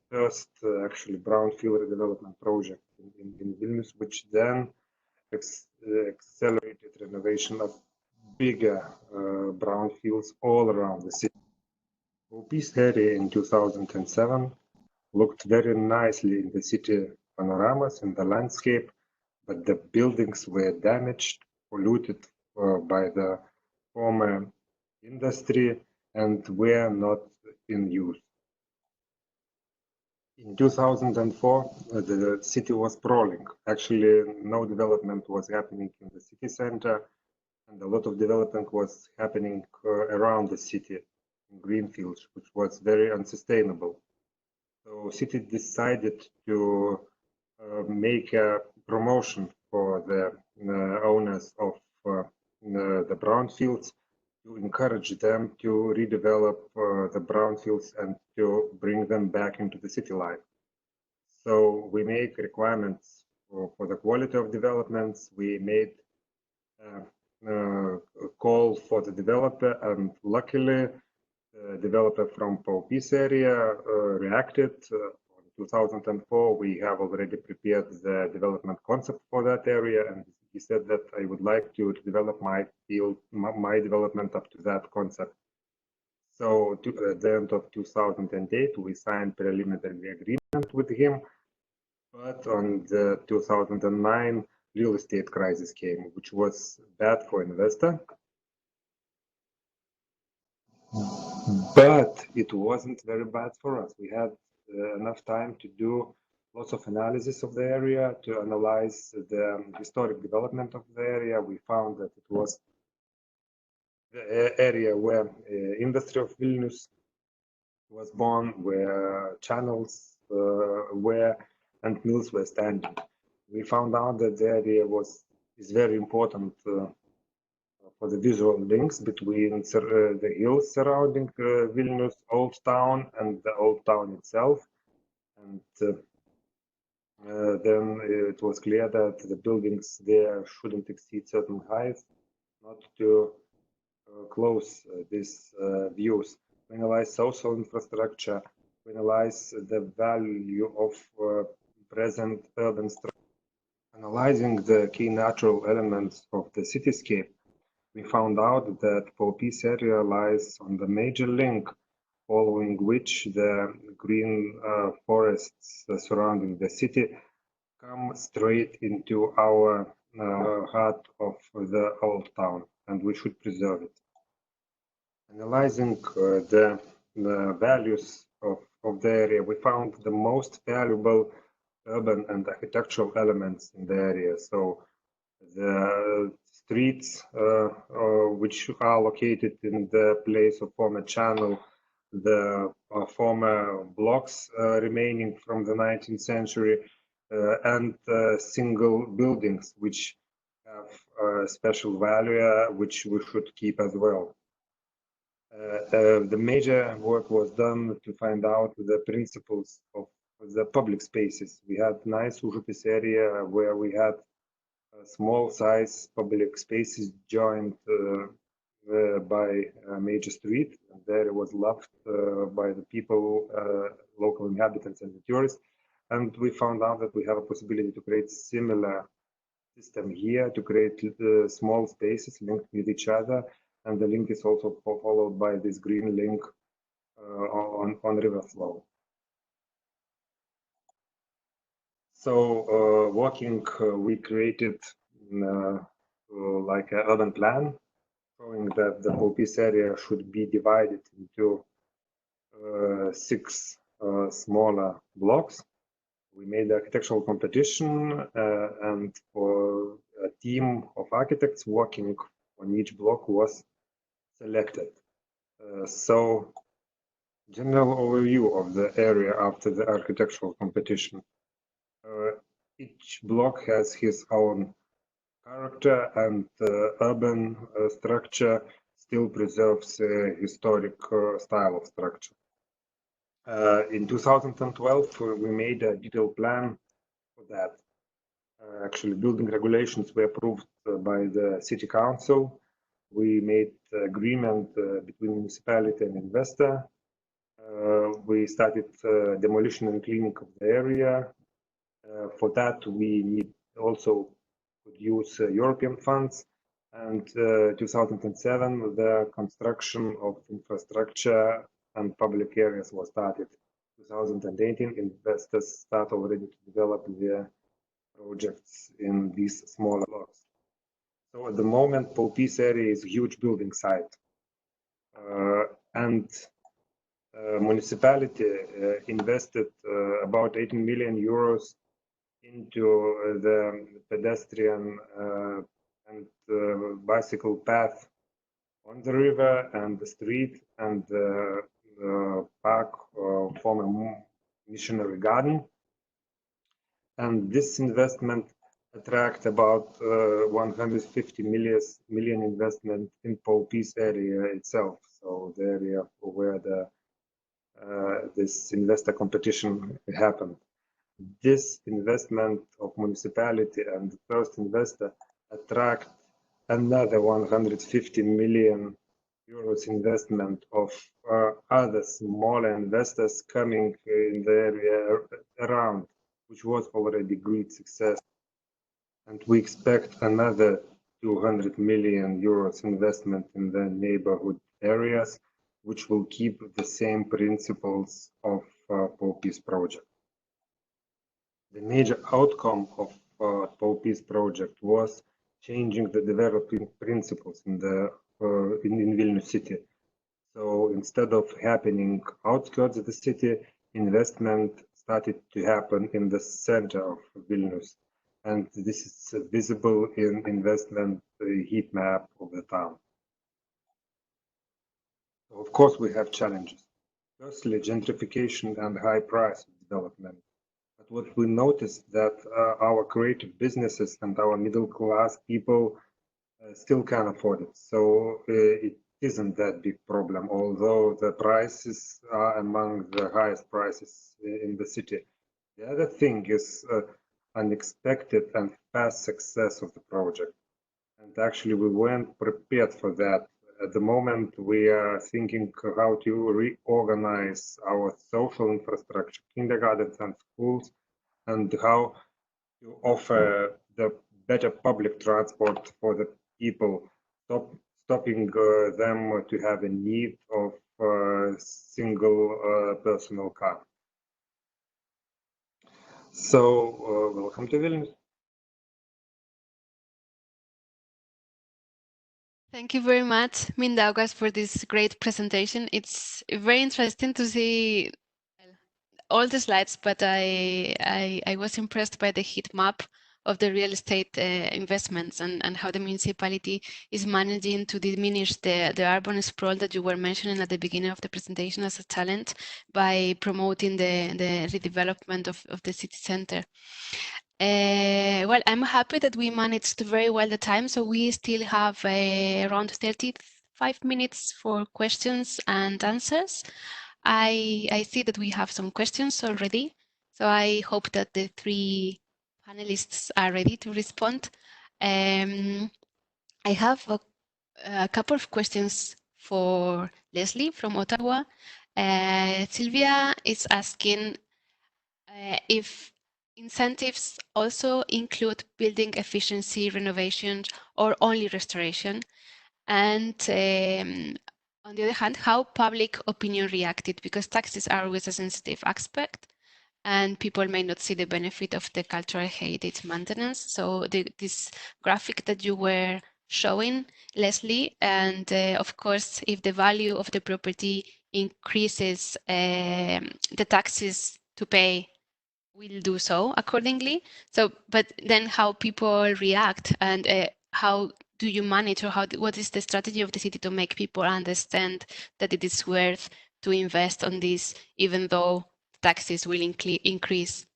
first actually brownfield redevelopment project in Vilnius, which then accelerated renovation of bigger brownfields all around the city. Paupys area in 2007 looked very nicely in the city panoramas and the landscape, but the buildings were damaged, polluted by the former industry and were not in use. In 2004, the city was sprawling. Actually, no development was happening in the city center, and a lot of development was happening around the city in greenfields, which was very unsustainable. So city decided to make a promotion for the owners of the brownfields to encourage them to redevelop the brownfields and to bring them back into the city life. So we make requirements for the quality of developments. We made a call for the developer, and luckily the developer from Paupys area reacted. In 2004, we have already prepared the development concept for that area, and he said that I would like to develop my field, my development up to that concept. So at the end of 2008, we signed preliminary agreement with him, but on the 2009 real estate crisis came, which was bad for investor. But it wasn't very bad for us. We had enough time to do lots of analysis of the area, to analyze the historic development of the area. We found that it was the area where industry of Vilnius was born, where channels were and mills were standing. We found out that the area is very important for the visual links between the hills surrounding Vilnius old town and the old town itself. And then it was clear that the buildings there shouldn't exceed certain heights, not to close these views. We analyze social infrastructure, we analyze the value of present urban structure, analyzing the key natural elements of the cityscape. We found out that Paupys area lies on the major link, following which the green forests surrounding the city come straight into our heart of the old town, and we should preserve it. Analyzing the values of the area, we found the most valuable urban and architectural elements in the area. So the streets which are located in the place of former channel, the former blocks remaining from the 19th century, and single buildings which have special value, which we should keep as well. The major work was done to find out the principles of the public spaces. We had nice Užupis area where we had small size public spaces joined by a major street. And there it was loved by the people, local inhabitants and the tourists. And we found out that we have a possibility to create similar system here, to create small spaces linked with each other, and the link is also followed by this green link on river flow. So working, we created like an urban plan, showing that the Popis area should be divided into 6 smaller blocks. We made the architectural competition, and for a team of architects working on each block was selected. So, general overview of the area after the architectural competition. Each block has his own character, and the urban structure still preserves a historic style of structure. In 2012, we made a detailed plan for that. Actually, building regulations were approved by the city council. We made agreement between municipality and investor. We started demolition and cleaning of the area. For that, we need also could use European funds. And 2007, the construction of infrastructure and public areas was started. 2018, investors start already to develop their projects in these smaller blocks. So at the moment, Popis area is a huge building site. And municipality invested about 18 million euros into the pedestrian and bicycle path on the river and the street and the park, former missionary garden. And this investment attract about 150 million investment in Popis area itself. So the area where the this investor competition happened. This investment of municipality and the first investor attract another 150 million euros investment of other smaller investors coming in the area around, which was already great success. And we expect another 200 million euros investment in the neighborhood areas, which will keep the same principles of Popis project. The major outcome of Popis project was changing the developing principles in Vilnius city. So instead of happening outskirts of the city, investment started to happen in the center of Vilnius. And this is visible in investment heat map of the town. So of course, we have challenges. Firstly, gentrification and high price of development. But what we noticed that our creative businesses and our middle class people still can afford it. So it isn't that big problem, although the prices are among the highest prices in the city. The other thing is unexpected and fast success of the project. And actually we weren't prepared for that. At the moment, we are thinking how to reorganize our social infrastructure, kindergartens and schools, and how to offer the better public transport for the people, stopping them to have a need of a single personal car. So, welcome to Vilnius. Thank you very much, Mindaugas, for this great presentation. It's very interesting to see all the slides, but I was impressed by the heat map of the real estate investments and how the municipality is managing to diminish the urban sprawl that you were mentioning at the beginning of the presentation as a challenge by promoting the redevelopment of the city center. Well, I'm happy that we managed very well the time, so we still have around 35 minutes for questions and answers. I see that we have some questions already, so I hope that the 3 panelists are ready to respond. I have a couple of questions for Leslie from Ottawa. Sylvia is asking if incentives also include building efficiency, renovation, or only restoration. And on the other hand, how public opinion reacted, because taxes are always a sensitive aspect and people may not see the benefit of the cultural heritage maintenance. So this graphic that you were showing, Leslie, and of course, if the value of the property increases, the taxes to pay will do so accordingly. So, but then how people react and how do you manage, or what is the strategy of the city to make people understand that it is worth to invest on this, even though taxes will increase?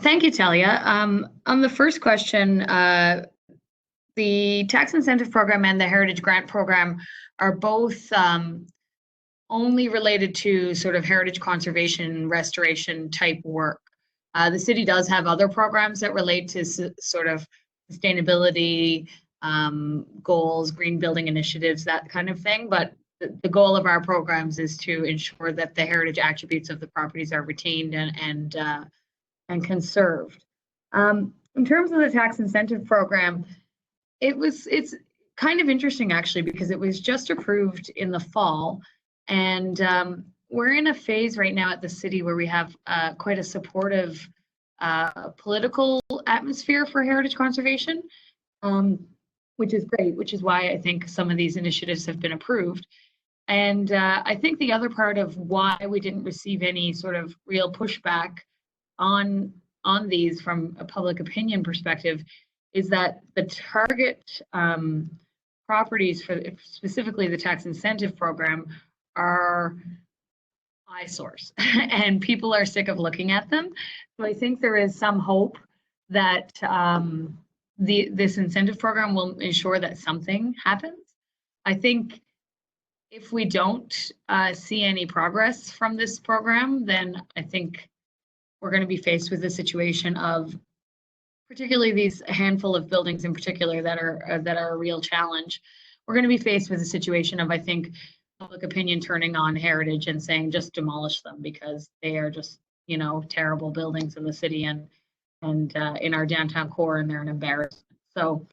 Thank you, Talia. On the first question, the tax incentive program and the heritage grant program are both only related to sort of heritage conservation restoration type work. The city does have other programs that relate to sort of sustainability goals, green building initiatives, that kind of thing. But the goal of our programs is to ensure that the heritage attributes of the properties are retained and conserved. In terms of the tax incentive program, it's kind of interesting actually, because it was just approved in the fall, and we're in a phase right now at the city where we have quite a supportive political atmosphere for heritage conservation, which is great, which is why I think some of these initiatives have been approved. And I think the other part of why we didn't receive any sort of real pushback on these from a public opinion perspective is that the target properties for specifically the tax incentive program are eyesores and people are sick of looking at them. So I think there is some hope that this incentive program will ensure that something happens. I think if we don't see any progress from this program, then I think we're going to be faced with a situation of, particularly these handful of buildings in particular that are a real challenge. We're going to be faced with a situation of, I think, public opinion turning on heritage and saying just demolish them because they are just, you know, terrible buildings in the city and in our downtown core, and they're an embarrassment. So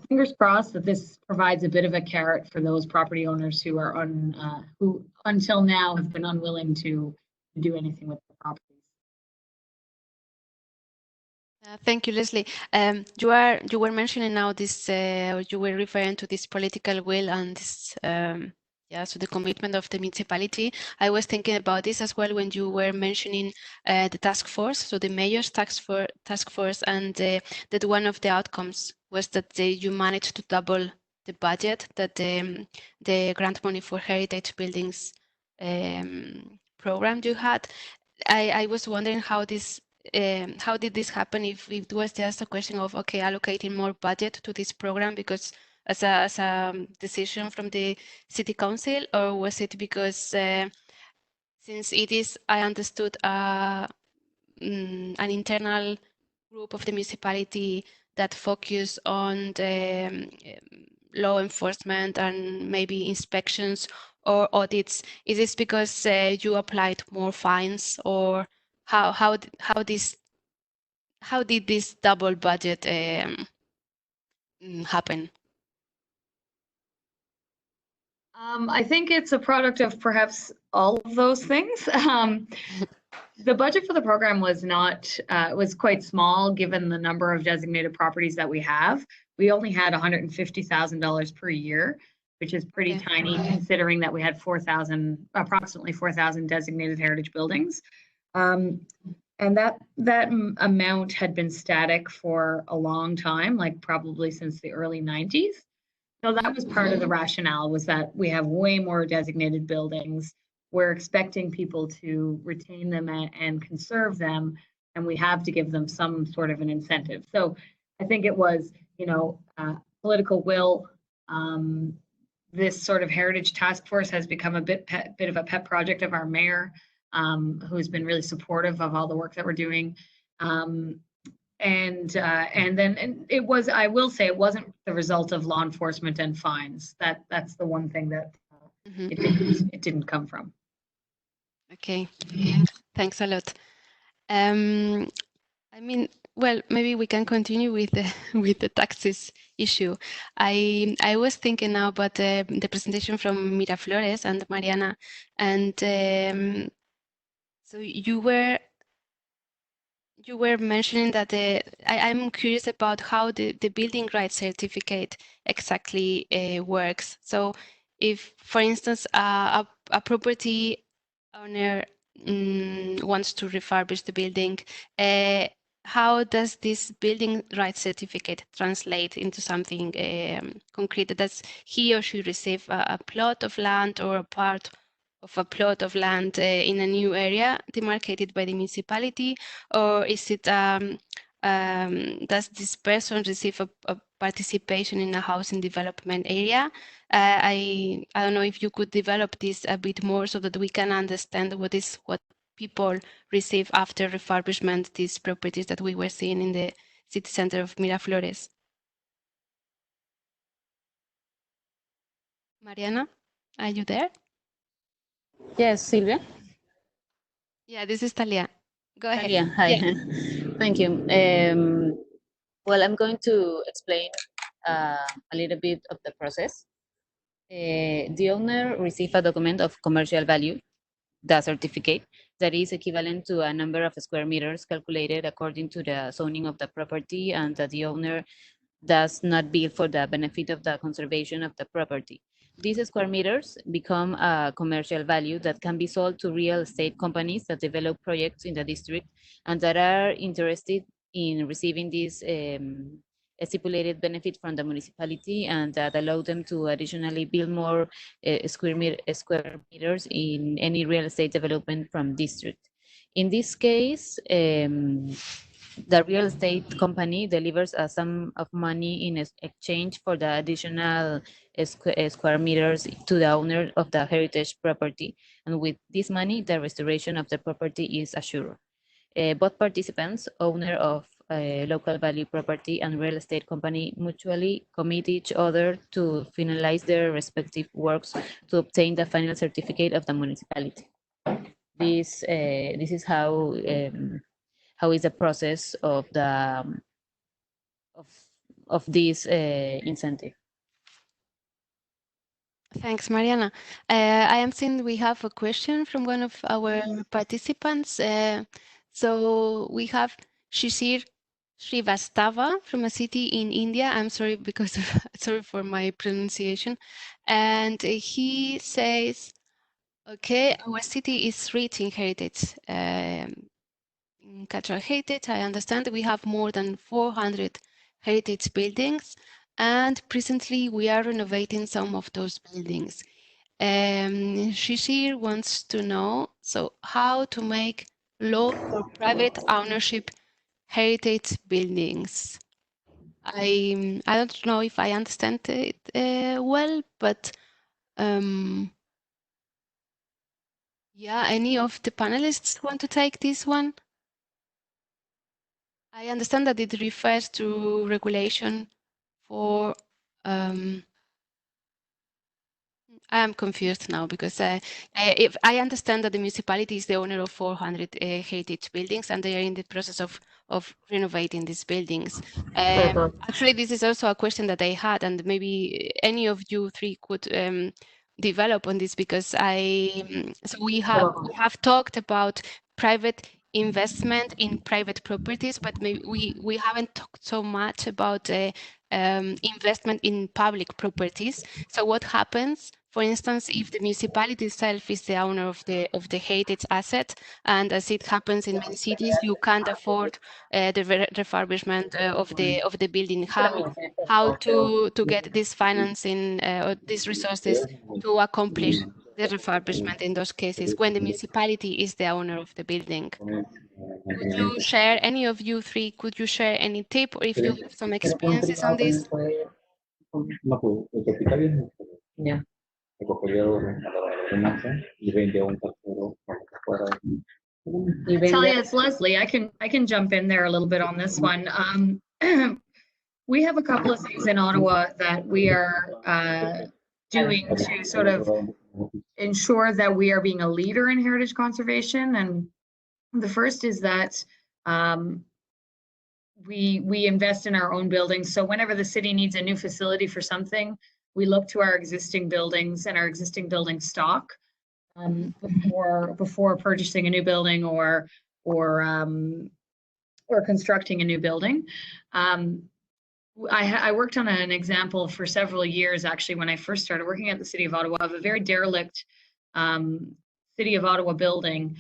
fingers crossed that this provides a bit of a carrot for those property owners who are who until now have been unwilling to do anything with the properties. Thank you, Leslie. You were mentioning now this, you were referring to this political will and this, so the commitment of the municipality. I was thinking about this as well when you were mentioning the task force, so the mayor's task force, and that one of the outcomes was that you managed to double the budget that the grant money for heritage buildings program you had. I was wondering how did this happen, if it was just a question of, okay, allocating more budget to this program because as a decision from the city council, or was it because since it is, I understood, an internal group of the municipality that focus on the law enforcement and maybe inspections or audits, is this because you applied more fines, or how did this double budget happen? I think it's a product of perhaps all of those things. The budget for the program was was quite small given the number of designated properties that we have. We only had $150,000 per year, which is pretty tiny considering that we had approximately 4,000 designated heritage buildings. And that amount had been static for a long time, like probably since the early 90s. So that was part of the rationale, was that we have way more designated buildings. We're expecting people to retain them and conserve them, and we have to give them some sort of an incentive. So I think it was, political will. This sort of heritage task force has become a bit of a pet project of our mayor, who's been really supportive of all the work that we're doing. And then it was, I will say, it wasn't the result of law enforcement and fines. That's the one thing that it didn't come from. Okay, thanks a lot. I mean, well, maybe we can continue with the with the taxes issue. I was thinking now about the presentation from Miraflores and Mariana, and so you were mentioning that I'm curious about how the building rights certificate exactly works. So if, for instance, a property owner wants to refurbish the building, how does this building rights certificate translate into something concrete? Does he or she receive a plot of land or a part of a plot of land in a new area demarcated by the municipality, or is it does this person receive a participation in a housing development area? I don't know if you could develop this a bit more so that we can understand what people receive after refurbishment, these properties that we were seeing in the city center of Miraflores. Mariana, are you there? Yes, Silvia. Yeah, this is Talia. Go ahead. Yeah, hi. Yeah. Thank you. Well, I'm going to explain a little bit of the process. The owner receives a document of commercial value, the certificate, that is equivalent to a number of square meters calculated according to the zoning of the property, and that the owner does not build for the benefit of the conservation of the property. These square meters become a commercial value that can be sold to real estate companies that develop projects in the district and that are interested in receiving this stipulated benefit from the municipality, and that allow them to additionally build more square meters in any real estate development from district. In this case, the real estate company delivers a sum of money in exchange for the additional square meters to the owner of the heritage property. And with this money, the restoration of the property is assured. Both participants, owner of local value property and real estate company, mutually commit each other to finalize their respective works to obtain the final certificate of the municipality. This is how is the process of the of this incentive. Thanks, Mariana. I am seeing we have a question from one of our participants. So we have Shishir Srivastava from a city in India. I'm sorry because sorry for my pronunciation. And he says, okay, our city is rich in heritage. In cultural heritage, I understand we have more than 400 heritage buildings, and presently we are renovating some of those buildings. Shishir wants to know, so how to make law for private ownership heritage buildings. I don't know if I understand it well, but yeah, any of the panelists want to take this one? I understand that it refers to regulation for I am confused now because if I understand that the municipality is the owner of 400 heritage buildings and they are in the process of renovating these buildings. Actually, this is also a question that I had, and maybe any of you three could develop on this, because so we have talked about private investment in private properties, but maybe we haven't talked so much about investment in public properties. So what happens, for instance, if the municipality itself is the owner of the heritage asset, and as it happens in many cities, you can't afford the refurbishment of the building. How to get this financing or these resources to accomplish the refurbishment in those cases when the municipality is the owner of the building? Could you share, any of you three, could you share any tip, or if you have some experiences on this? Yeah. Talia, it's Leslie. I can jump in there a little bit on this one. We have a couple of things in Ottawa that we are doing to sort of ensure that we are being a leader in heritage conservation. And the first is that we invest in our own buildings. So whenever the city needs a new facility for something, we look to our existing buildings and our existing building stock before purchasing a new building or constructing a new building. I worked on an example for several years, actually, when I first started working at the City of Ottawa, of a very derelict City of Ottawa building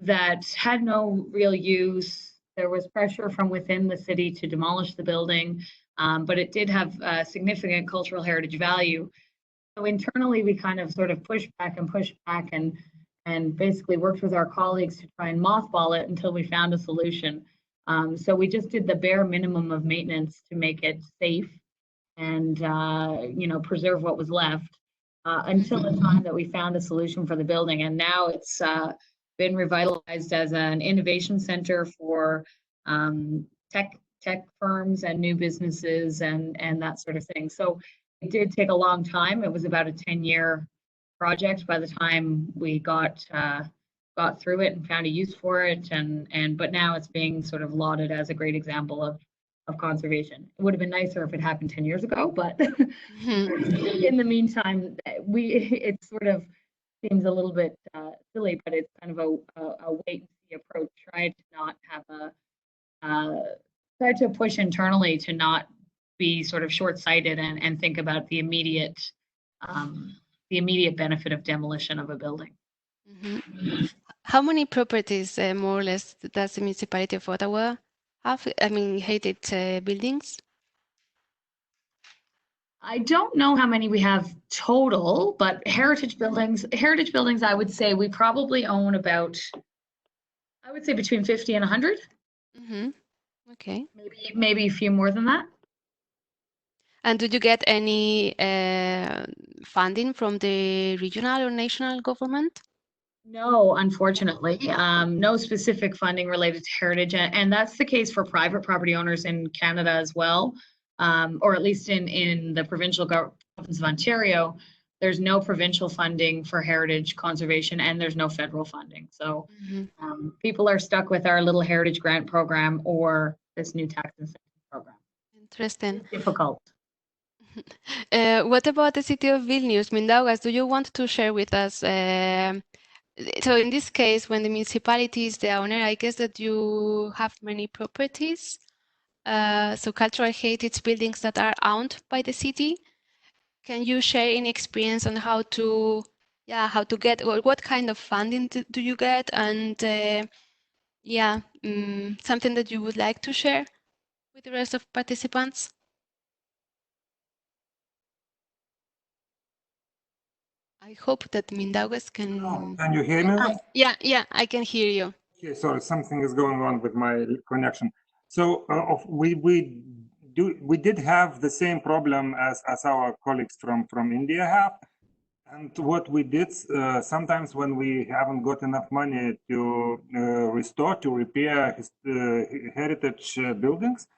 that had no real use. There was pressure from within the city to demolish the building, but it did have significant cultural heritage value. So internally, we kind of sort of pushed back and basically worked with our colleagues to try and mothball it until we found a solution. So we just did the bare minimum of maintenance to make it safe and preserve what was left until the time that we found a solution for the building. And now it's been revitalized as an innovation center for tech firms and new businesses and that sort of thing. So it did take a long time. It was about a 10-year project by the time we got through it and found a use for it. But now it's being sort of lauded as a great example of conservation. It would have been nicer if it happened 10 years ago, but in the meantime, it sort of seems a little bit silly, but it's kind of a wait and see approach. Try to push internally to not be sort of short-sighted and think about the immediate benefit of demolition of a building. Mm-hmm. How many properties, more or less, does the municipality of Ottawa have? I mean, heritage buildings? I don't know how many we have total, but heritage buildings, I would say we probably own about, I would say between 50 and 100. Mm-hmm. Okay. Maybe a few more than that. And did you get any funding from the regional or national government? No, unfortunately, no specific funding related to heritage, and that's the case for private property owners in Canada as well, or at least in the provincial province of Ontario. There's no provincial funding for heritage conservation, and there's no federal funding. So people are stuck with our little heritage grant program or this new tax incentive program. Interesting. It's difficult. What about the city of Vilnius? Mindaugas, do you want to share with us? So in this case, when the municipality is the owner, I guess that you have many properties. So cultural heritage buildings that are owned by the city. Can you share any experience on how to get, or what kind of funding do you get? And something that you would like to share with the rest of participants? I hope that Mindaugas can... Can you hear me? Yeah, I can hear you. Okay, sorry, something is going on with my connection. So we did have the same problem as our colleagues from India have. And what we did, sometimes when we haven't got enough money to restore, to repair heritage buildings,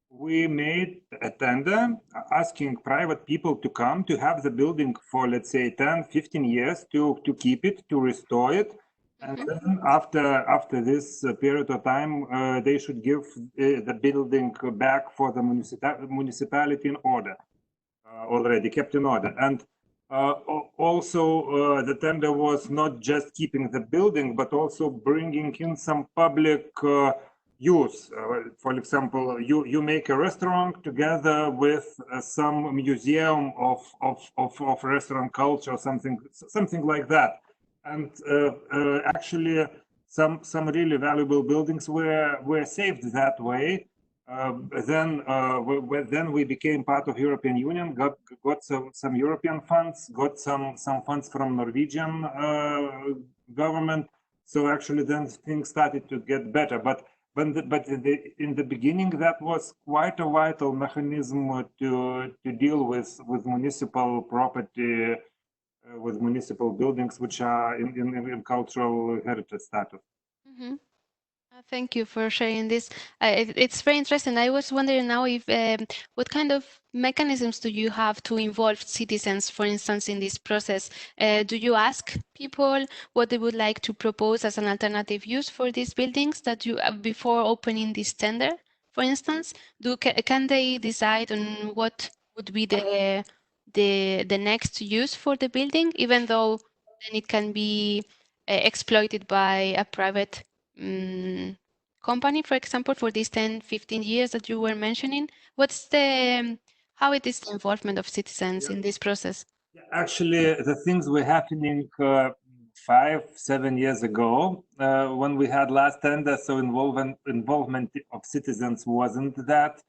we made a tender asking private people to come to have the building for, let's say, 10, 15 years to keep it, to restore it. And then after this period of time, they should give the building back for the municipality in order, already kept in order. And also the tender was not just keeping the building, but also bringing in some public use. For example, you make a restaurant together with some museum of restaurant culture, something like that. And actually, some really valuable buildings were saved that way. Then we became part of European Union, got some European funds, got some funds from Norwegian government. So actually, then things started to get better. But in the beginning, that was quite a vital mechanism to deal with municipal property, with municipal buildings which are in cultural heritage status. Mm-hmm. Thank you for sharing this. It's very interesting. I was wondering now if what kind of mechanisms do you have to involve citizens, for instance, in this process? Do you ask people what they would like to propose as an alternative use for these buildings that you before opening this tender for instance, can they decide on what would be the next use for the building, even though then it can be exploited by a private company, for example, for these 10, 15 years that you were mentioning? What's how it is the involvement of citizens in this process? Actually, the things were happening 5, 7 years ago when we had last tender. So involvement of citizens wasn't that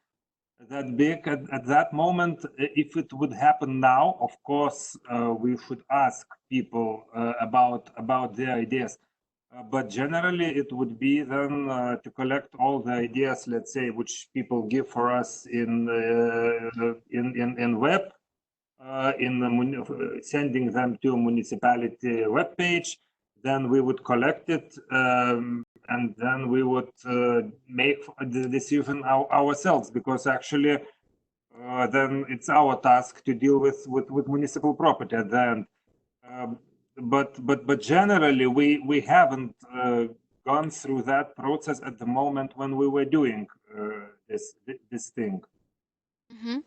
big at that moment. If it would happen now, of course, we should ask people about their ideas. But generally, it would be then to collect all the ideas, let's say, which people give for us in web. Sending them to municipality webpage, then we would collect it, and then we would make the decision ourselves, because actually then it's our task to deal with municipal property at the end. But generally we haven't gone through that process at the moment when we were doing this thing. Mm-hmm.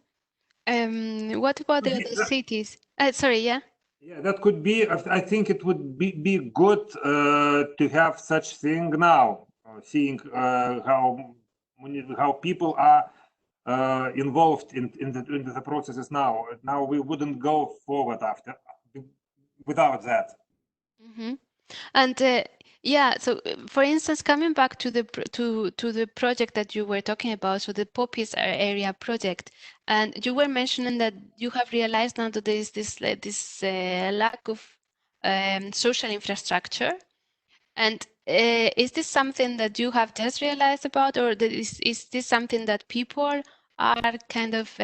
What about the other cities? Sorry, yeah. Yeah, that could be. I think it would be good to have such thing now, seeing how people are involved in the processes now. Now we wouldn't go forward without that. Mm-hmm. And yeah, so for instance, coming back to the to the project that you were talking about, so the Poppies area project, and you were mentioning that you have realized now that there is this lack of social infrastructure. And is this something that you have just realized about, or is this something that people are kind of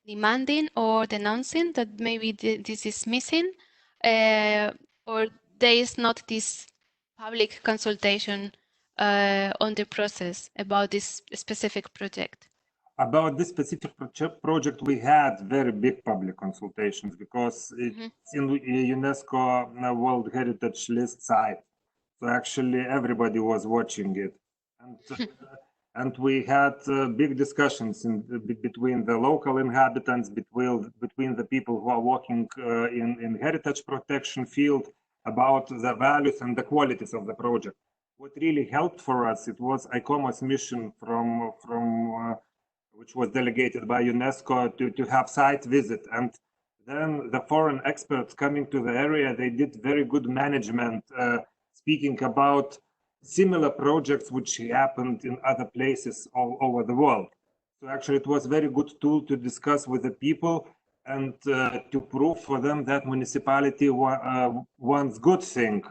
demanding or denouncing, that maybe this is missing, or there is not this public consultation on the process about this specific project? About this specific project, we had very big public consultations, because it's in UNESCO World Heritage List site. So actually everybody was watching it. And we had big discussions between the local inhabitants, between the people who are working in heritage protection field, about the values and the qualities of the project. What really helped for us, it was ICOMOS mission from which was delegated by UNESCO to have site visit. And then the foreign experts coming to the area, they did very good management, speaking about similar projects which happened in other places all over the world. So actually it was a very good tool to discuss with the people and to prove for them that municipality wants good thing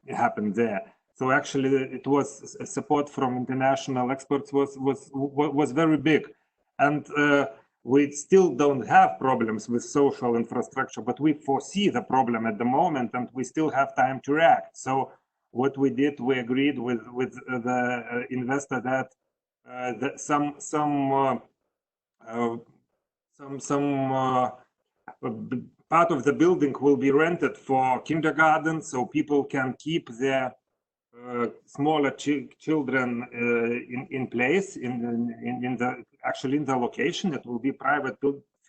happened there. So actually it was support from international experts was very big. And we still don't have problems with social infrastructure, but we foresee the problem at the moment, and we still have time to react. So what we did, we agreed with the investor that some part of the building will be rented for kindergarten, so people can keep their smaller children in place in the location. It will be private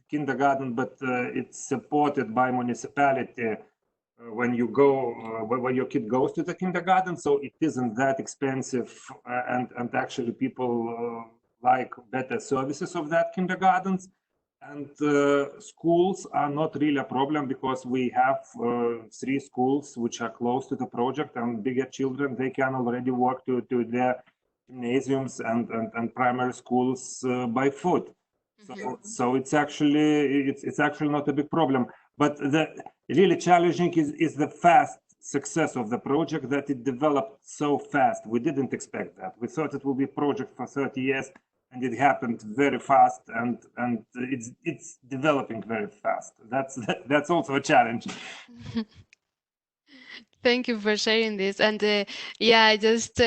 kindergarten, but it's supported by municipality when you go when your kid goes to the kindergarten, so it isn't that expensive, and actually people like better services of that kindergartens. And schools are not really a problem, because we have 3 schools which are close to the project, and bigger children, they can already walk to their gymnasiums and primary schools by foot. So it's actually not a big problem. But the really challenging is the fast success of the project, that it developed so fast. We didn't expect that. We thought it will be a project for 30 years, and it happened very fast, and it's developing very fast. That's also a challenge. Thank you for sharing this. And yeah, just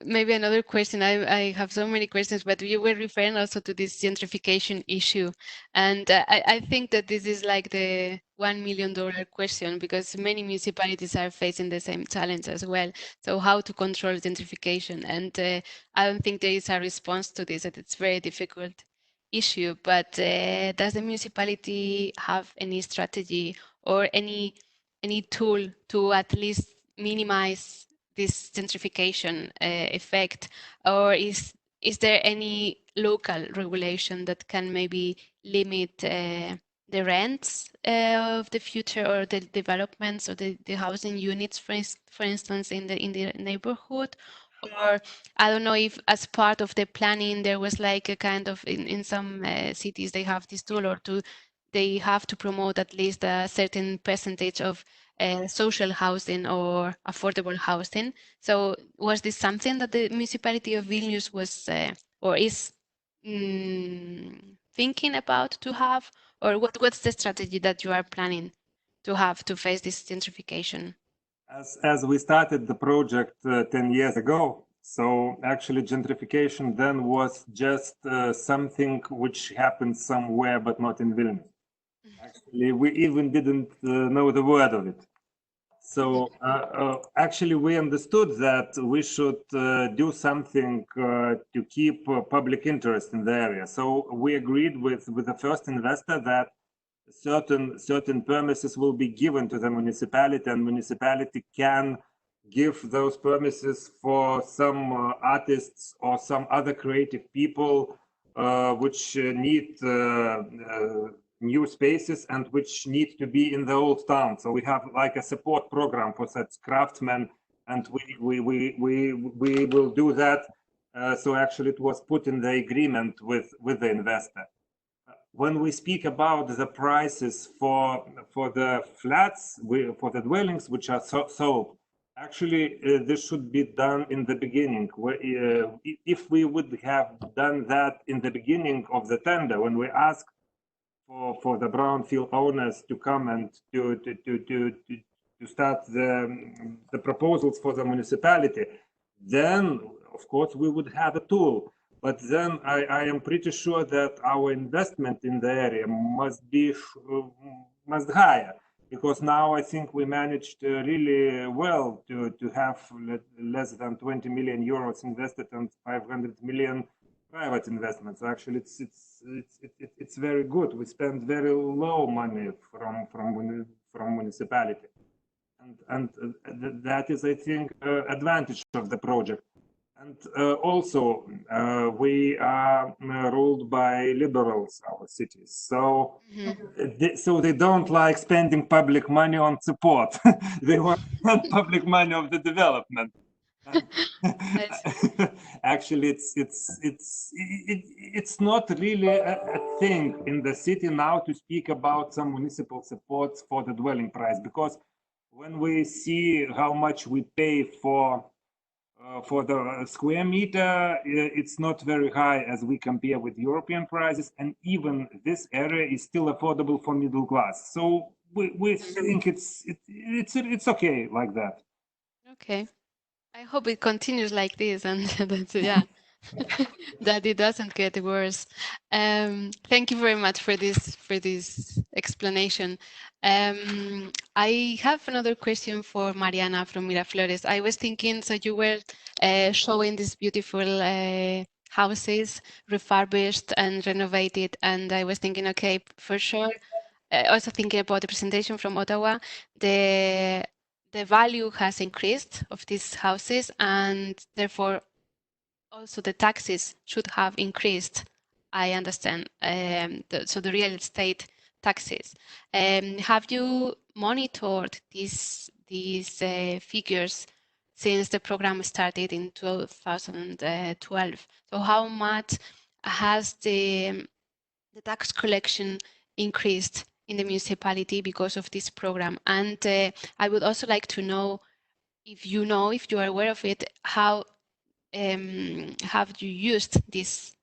maybe another question. I have so many questions, but you were referring also to this gentrification issue. And I think that this is like the $1 million question, because many municipalities are facing the same challenge as well. So how to control gentrification? And I don't think there is a response to this, that it's very difficult issue. But does the municipality have any strategy or any tool to at least minimize this gentrification effect, or is there any local regulation that can maybe limit the rents of the future, or the developments, or the housing units, for instance, in the neighborhood? Or I don't know if as part of the planning there was like a kind of, in some cities they have this tool, or they have to promote at least a certain percentage of social housing or affordable housing. So was this something that the municipality of Vilnius was or is thinking about to have? Or what's the strategy that you are planning to have to face this gentrification? As we started the project 10 years ago, so actually gentrification then was just something which happened somewhere, but not in Vilnius. Actually, we even didn't know the word of it. So actually, we understood that we should do something to keep public interest in the area. So we agreed with the first investor that certain premises will be given to the municipality, and municipality can give those premises for some artists or some other creative people which need new spaces and which need to be in the old town. So we have like a support program for such craftsmen, and we will do that. So actually it was put in the agreement with the investor. When we speak about the prices for the flats, for the dwellings which are sold, actually this should be done in the beginning. If we would have done that in the beginning of the tender, when we ask for the brownfield owners to come and to start the proposals for the municipality, then of course we would have a tool. But then I am pretty sure that our investment in the area must be higher, because now I think we managed really well to have less than 20 million euros invested and 500 million private investments. Actually, it's very good. We spend very low money from municipality, and that is, I think, advantage of the project. And also, we are ruled by liberals, our cities. So, so they don't like spending public money on support. They want public money of the development. Actually, it's not really a thing in the city now to speak about some municipal supports for the dwelling price, because when we see how much we pay for the square meter, it's not very high as we compare with European prices, and even this area is still affordable for middle class. So we think it's okay like that. Okay. I hope it continues like this, and that's, yeah, that it doesn't get worse. Thank you very much for this explanation. I have another question for Mariana from Miraflores. I was thinking, so you were showing these beautiful houses refurbished and renovated, and I was thinking, okay, for sure. Also thinking about the presentation from Ottawa, the value has increased of these houses, and therefore also the taxes should have increased. I understand. So the real estate taxes. Have you monitored these figures since the program started in 2012? So how much has the tax collection increased in the municipality because of this program? And I would also like to know if you are aware of it, how have you used this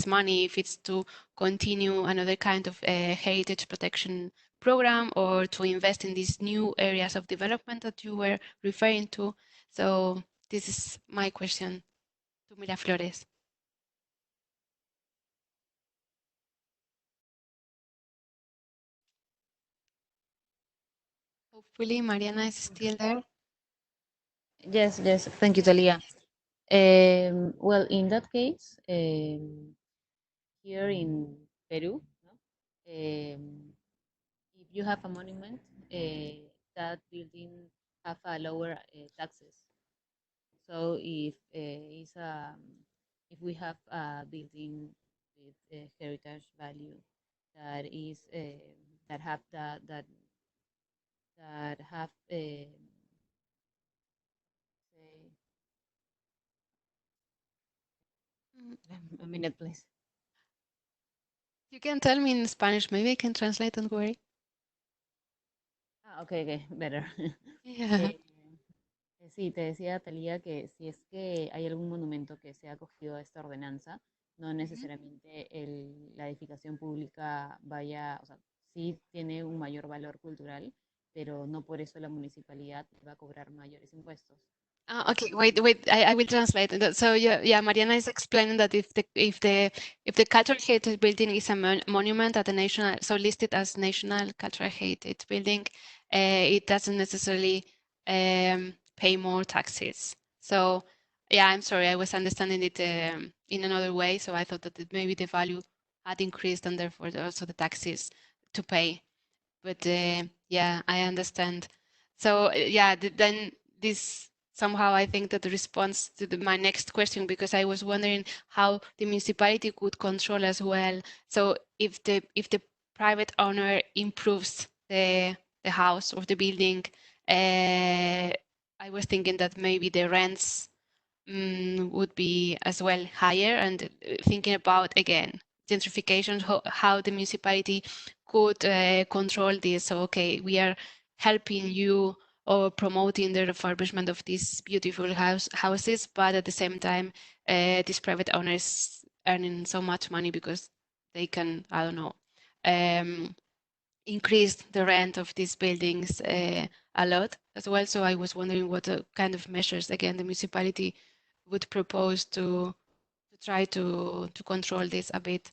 money, if it's to continue another kind of heritage protection program or to invest in these new areas of development that you were referring to. So this is my question to Miraflores. Hopefully Mariana is still there. Yes, yes. Thank you, Talia. Well, in that case, here in Peru, no? If you have a monument, that building have a lower taxes. So if we have a building with heritage value that is that have that have say, a minute, please. You can tell me in Spanish, maybe I can translate, don't worry. Okay, better. Yeah. Sí, te decía Talía que si es que hay algún monumento que sea acogido a esta ordenanza, no necesariamente la edificación pública vaya, o sea, sí tiene un mayor valor cultural, pero no por eso la municipalidad va a cobrar mayores impuestos. Okay, wait. I will translate. So yeah, Mariana is explaining that if the cultural heritage building is a monument at the national, so listed as national cultural heritage building, it doesn't necessarily pay more taxes. So yeah, I'm sorry, I was understanding it in another way. So I thought that maybe the value had increased and therefore also the taxes to pay. But yeah, I understand. So yeah, then this somehow I think that the response to my next question, because I was wondering how the municipality could control as well. So if the private owner improves the house or the building, I was thinking that maybe the rents would be as well higher, and thinking about again gentrification, how the municipality could control this. So okay, we are helping you or promoting the refurbishment of these beautiful houses, but at the same time these private owners earning so much money because they can, I don't know, increase the rent of these buildings a lot as well. So I was wondering what kind of measures again the municipality would propose to try to control this a bit.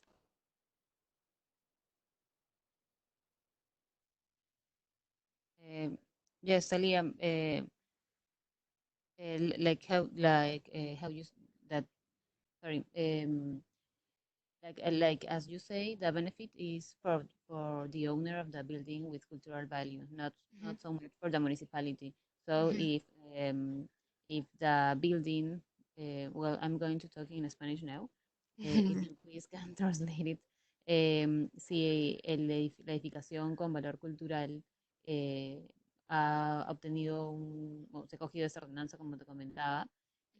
Yes, Talia, like how you that sorry like as you say, the benefit is for the owner of the building with cultural value, not so much for the municipality. So if the building well, I'm going to talk in Spanish now. If you please can translate it. Si la edificación con valor cultural ha obtenido se ha cogido esa ordenanza, como te comentaba,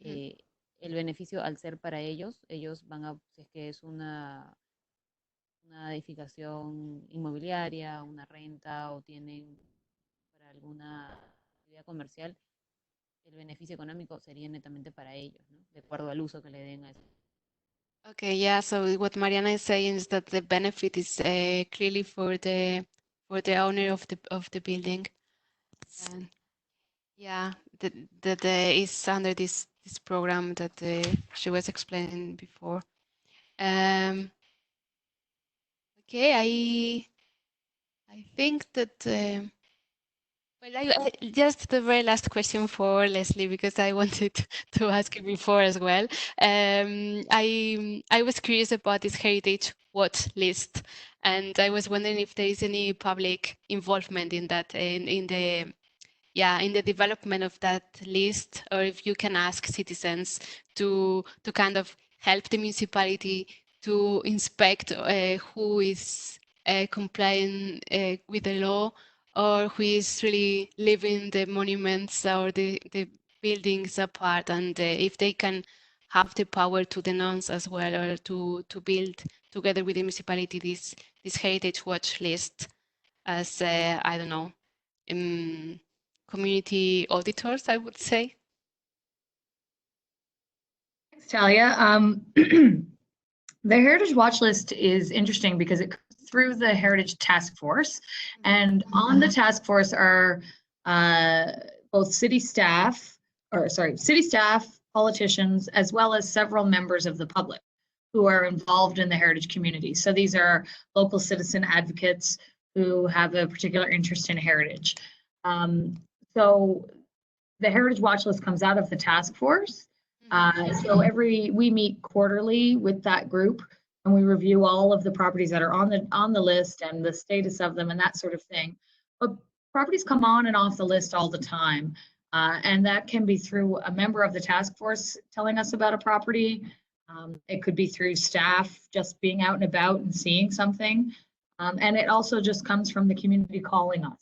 el beneficio al ser para ellos van a, si es que es una edificación inmobiliaria, una renta o tienen para alguna actividad comercial, el beneficio económico sería netamente para ellos, ¿no? De acuerdo al uso que le den a eso. Okay, yeah. So what Mariana is saying is that the benefit is clearly for the owner of the building, and yeah, that is under this program that she was explaining before. Okay, I think that. Well, just the very last question for Leslie, because I wanted to ask you before as well. I was curious about this heritage watch list, and I was wondering if there is any public involvement in that, in the development of that list, or if you can ask citizens to kind of help the municipality to inspect who is complying with the law, or who is really leaving the monuments or the buildings apart, and if they can have the power to denounce as well, or to build together with the municipality this heritage watch list as I don't know, community auditors, I would say. Thanks, Talia. The Heritage Watch List is interesting because it comes through the Heritage Task Force. And on the task force are both city staff, politicians, as well as several members of the public who are involved in the heritage community. So these are local citizen advocates who have a particular interest in heritage. So the Heritage Watch List comes out of the task force. So we meet quarterly with that group, and we review all of the properties that are on the list and the status of them and that sort of thing. But properties come on and off the list all the time, and that can be through a member of the task force telling us about a property. It could be through staff just being out and about and seeing something, and it also just comes from the community calling us.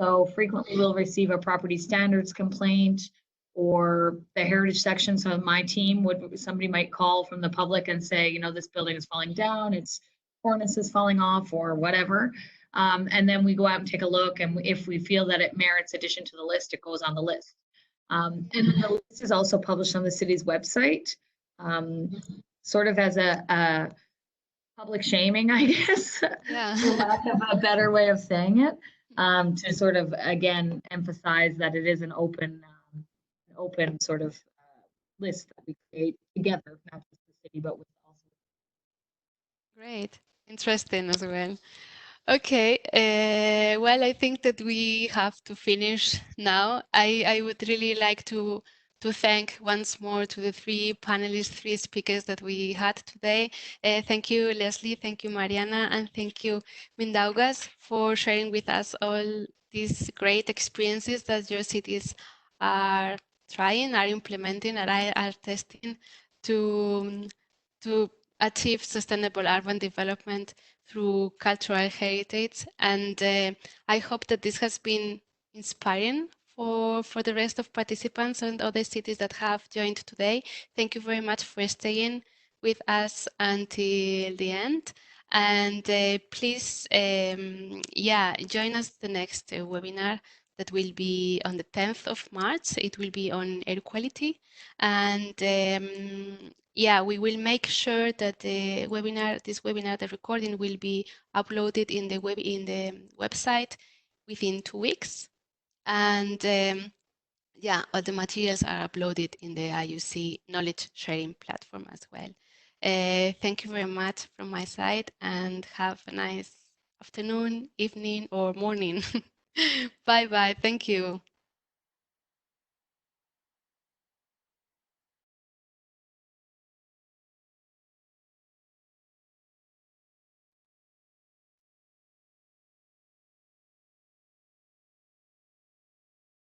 So frequently we'll receive a property standards complaint or the heritage section. So my team somebody might call from the public and say, you know, this building is falling down, its cornice is falling off or whatever. And then we go out and take a look, and if we feel that it merits addition to the list, it goes on the list. And the list is also published on the city's website, sort of as a public shaming, I guess, Yeah. for lack of a better way of saying it. To sort of, again, emphasize that it is an open sort of list that we create together, not just the city, but with also. Great. Interesting as well. Okay, well, I think that we have to finish now. I would really like to thank once more to the three panelists, three speakers that we had today. Thank you, Leslie, thank you, Mariana, and thank you, Mindaugas, for sharing with us all these great experiences that your cities are trying, are implementing, and are testing to achieve sustainable urban development through cultural heritage. And I hope that this has been inspiring for the rest of participants and other cities that have joined today. Thank you very much for staying with us until the end. And please, join us the next webinar that will be on the 10th of March. It will be on air quality. And we will make sure that this webinar, the recording will be uploaded in the website within 2 weeks. And all the materials are uploaded in the IUC knowledge sharing platform as well. Thank you very much from my side, and have a nice afternoon, evening, or morning. Bye bye. Thank you.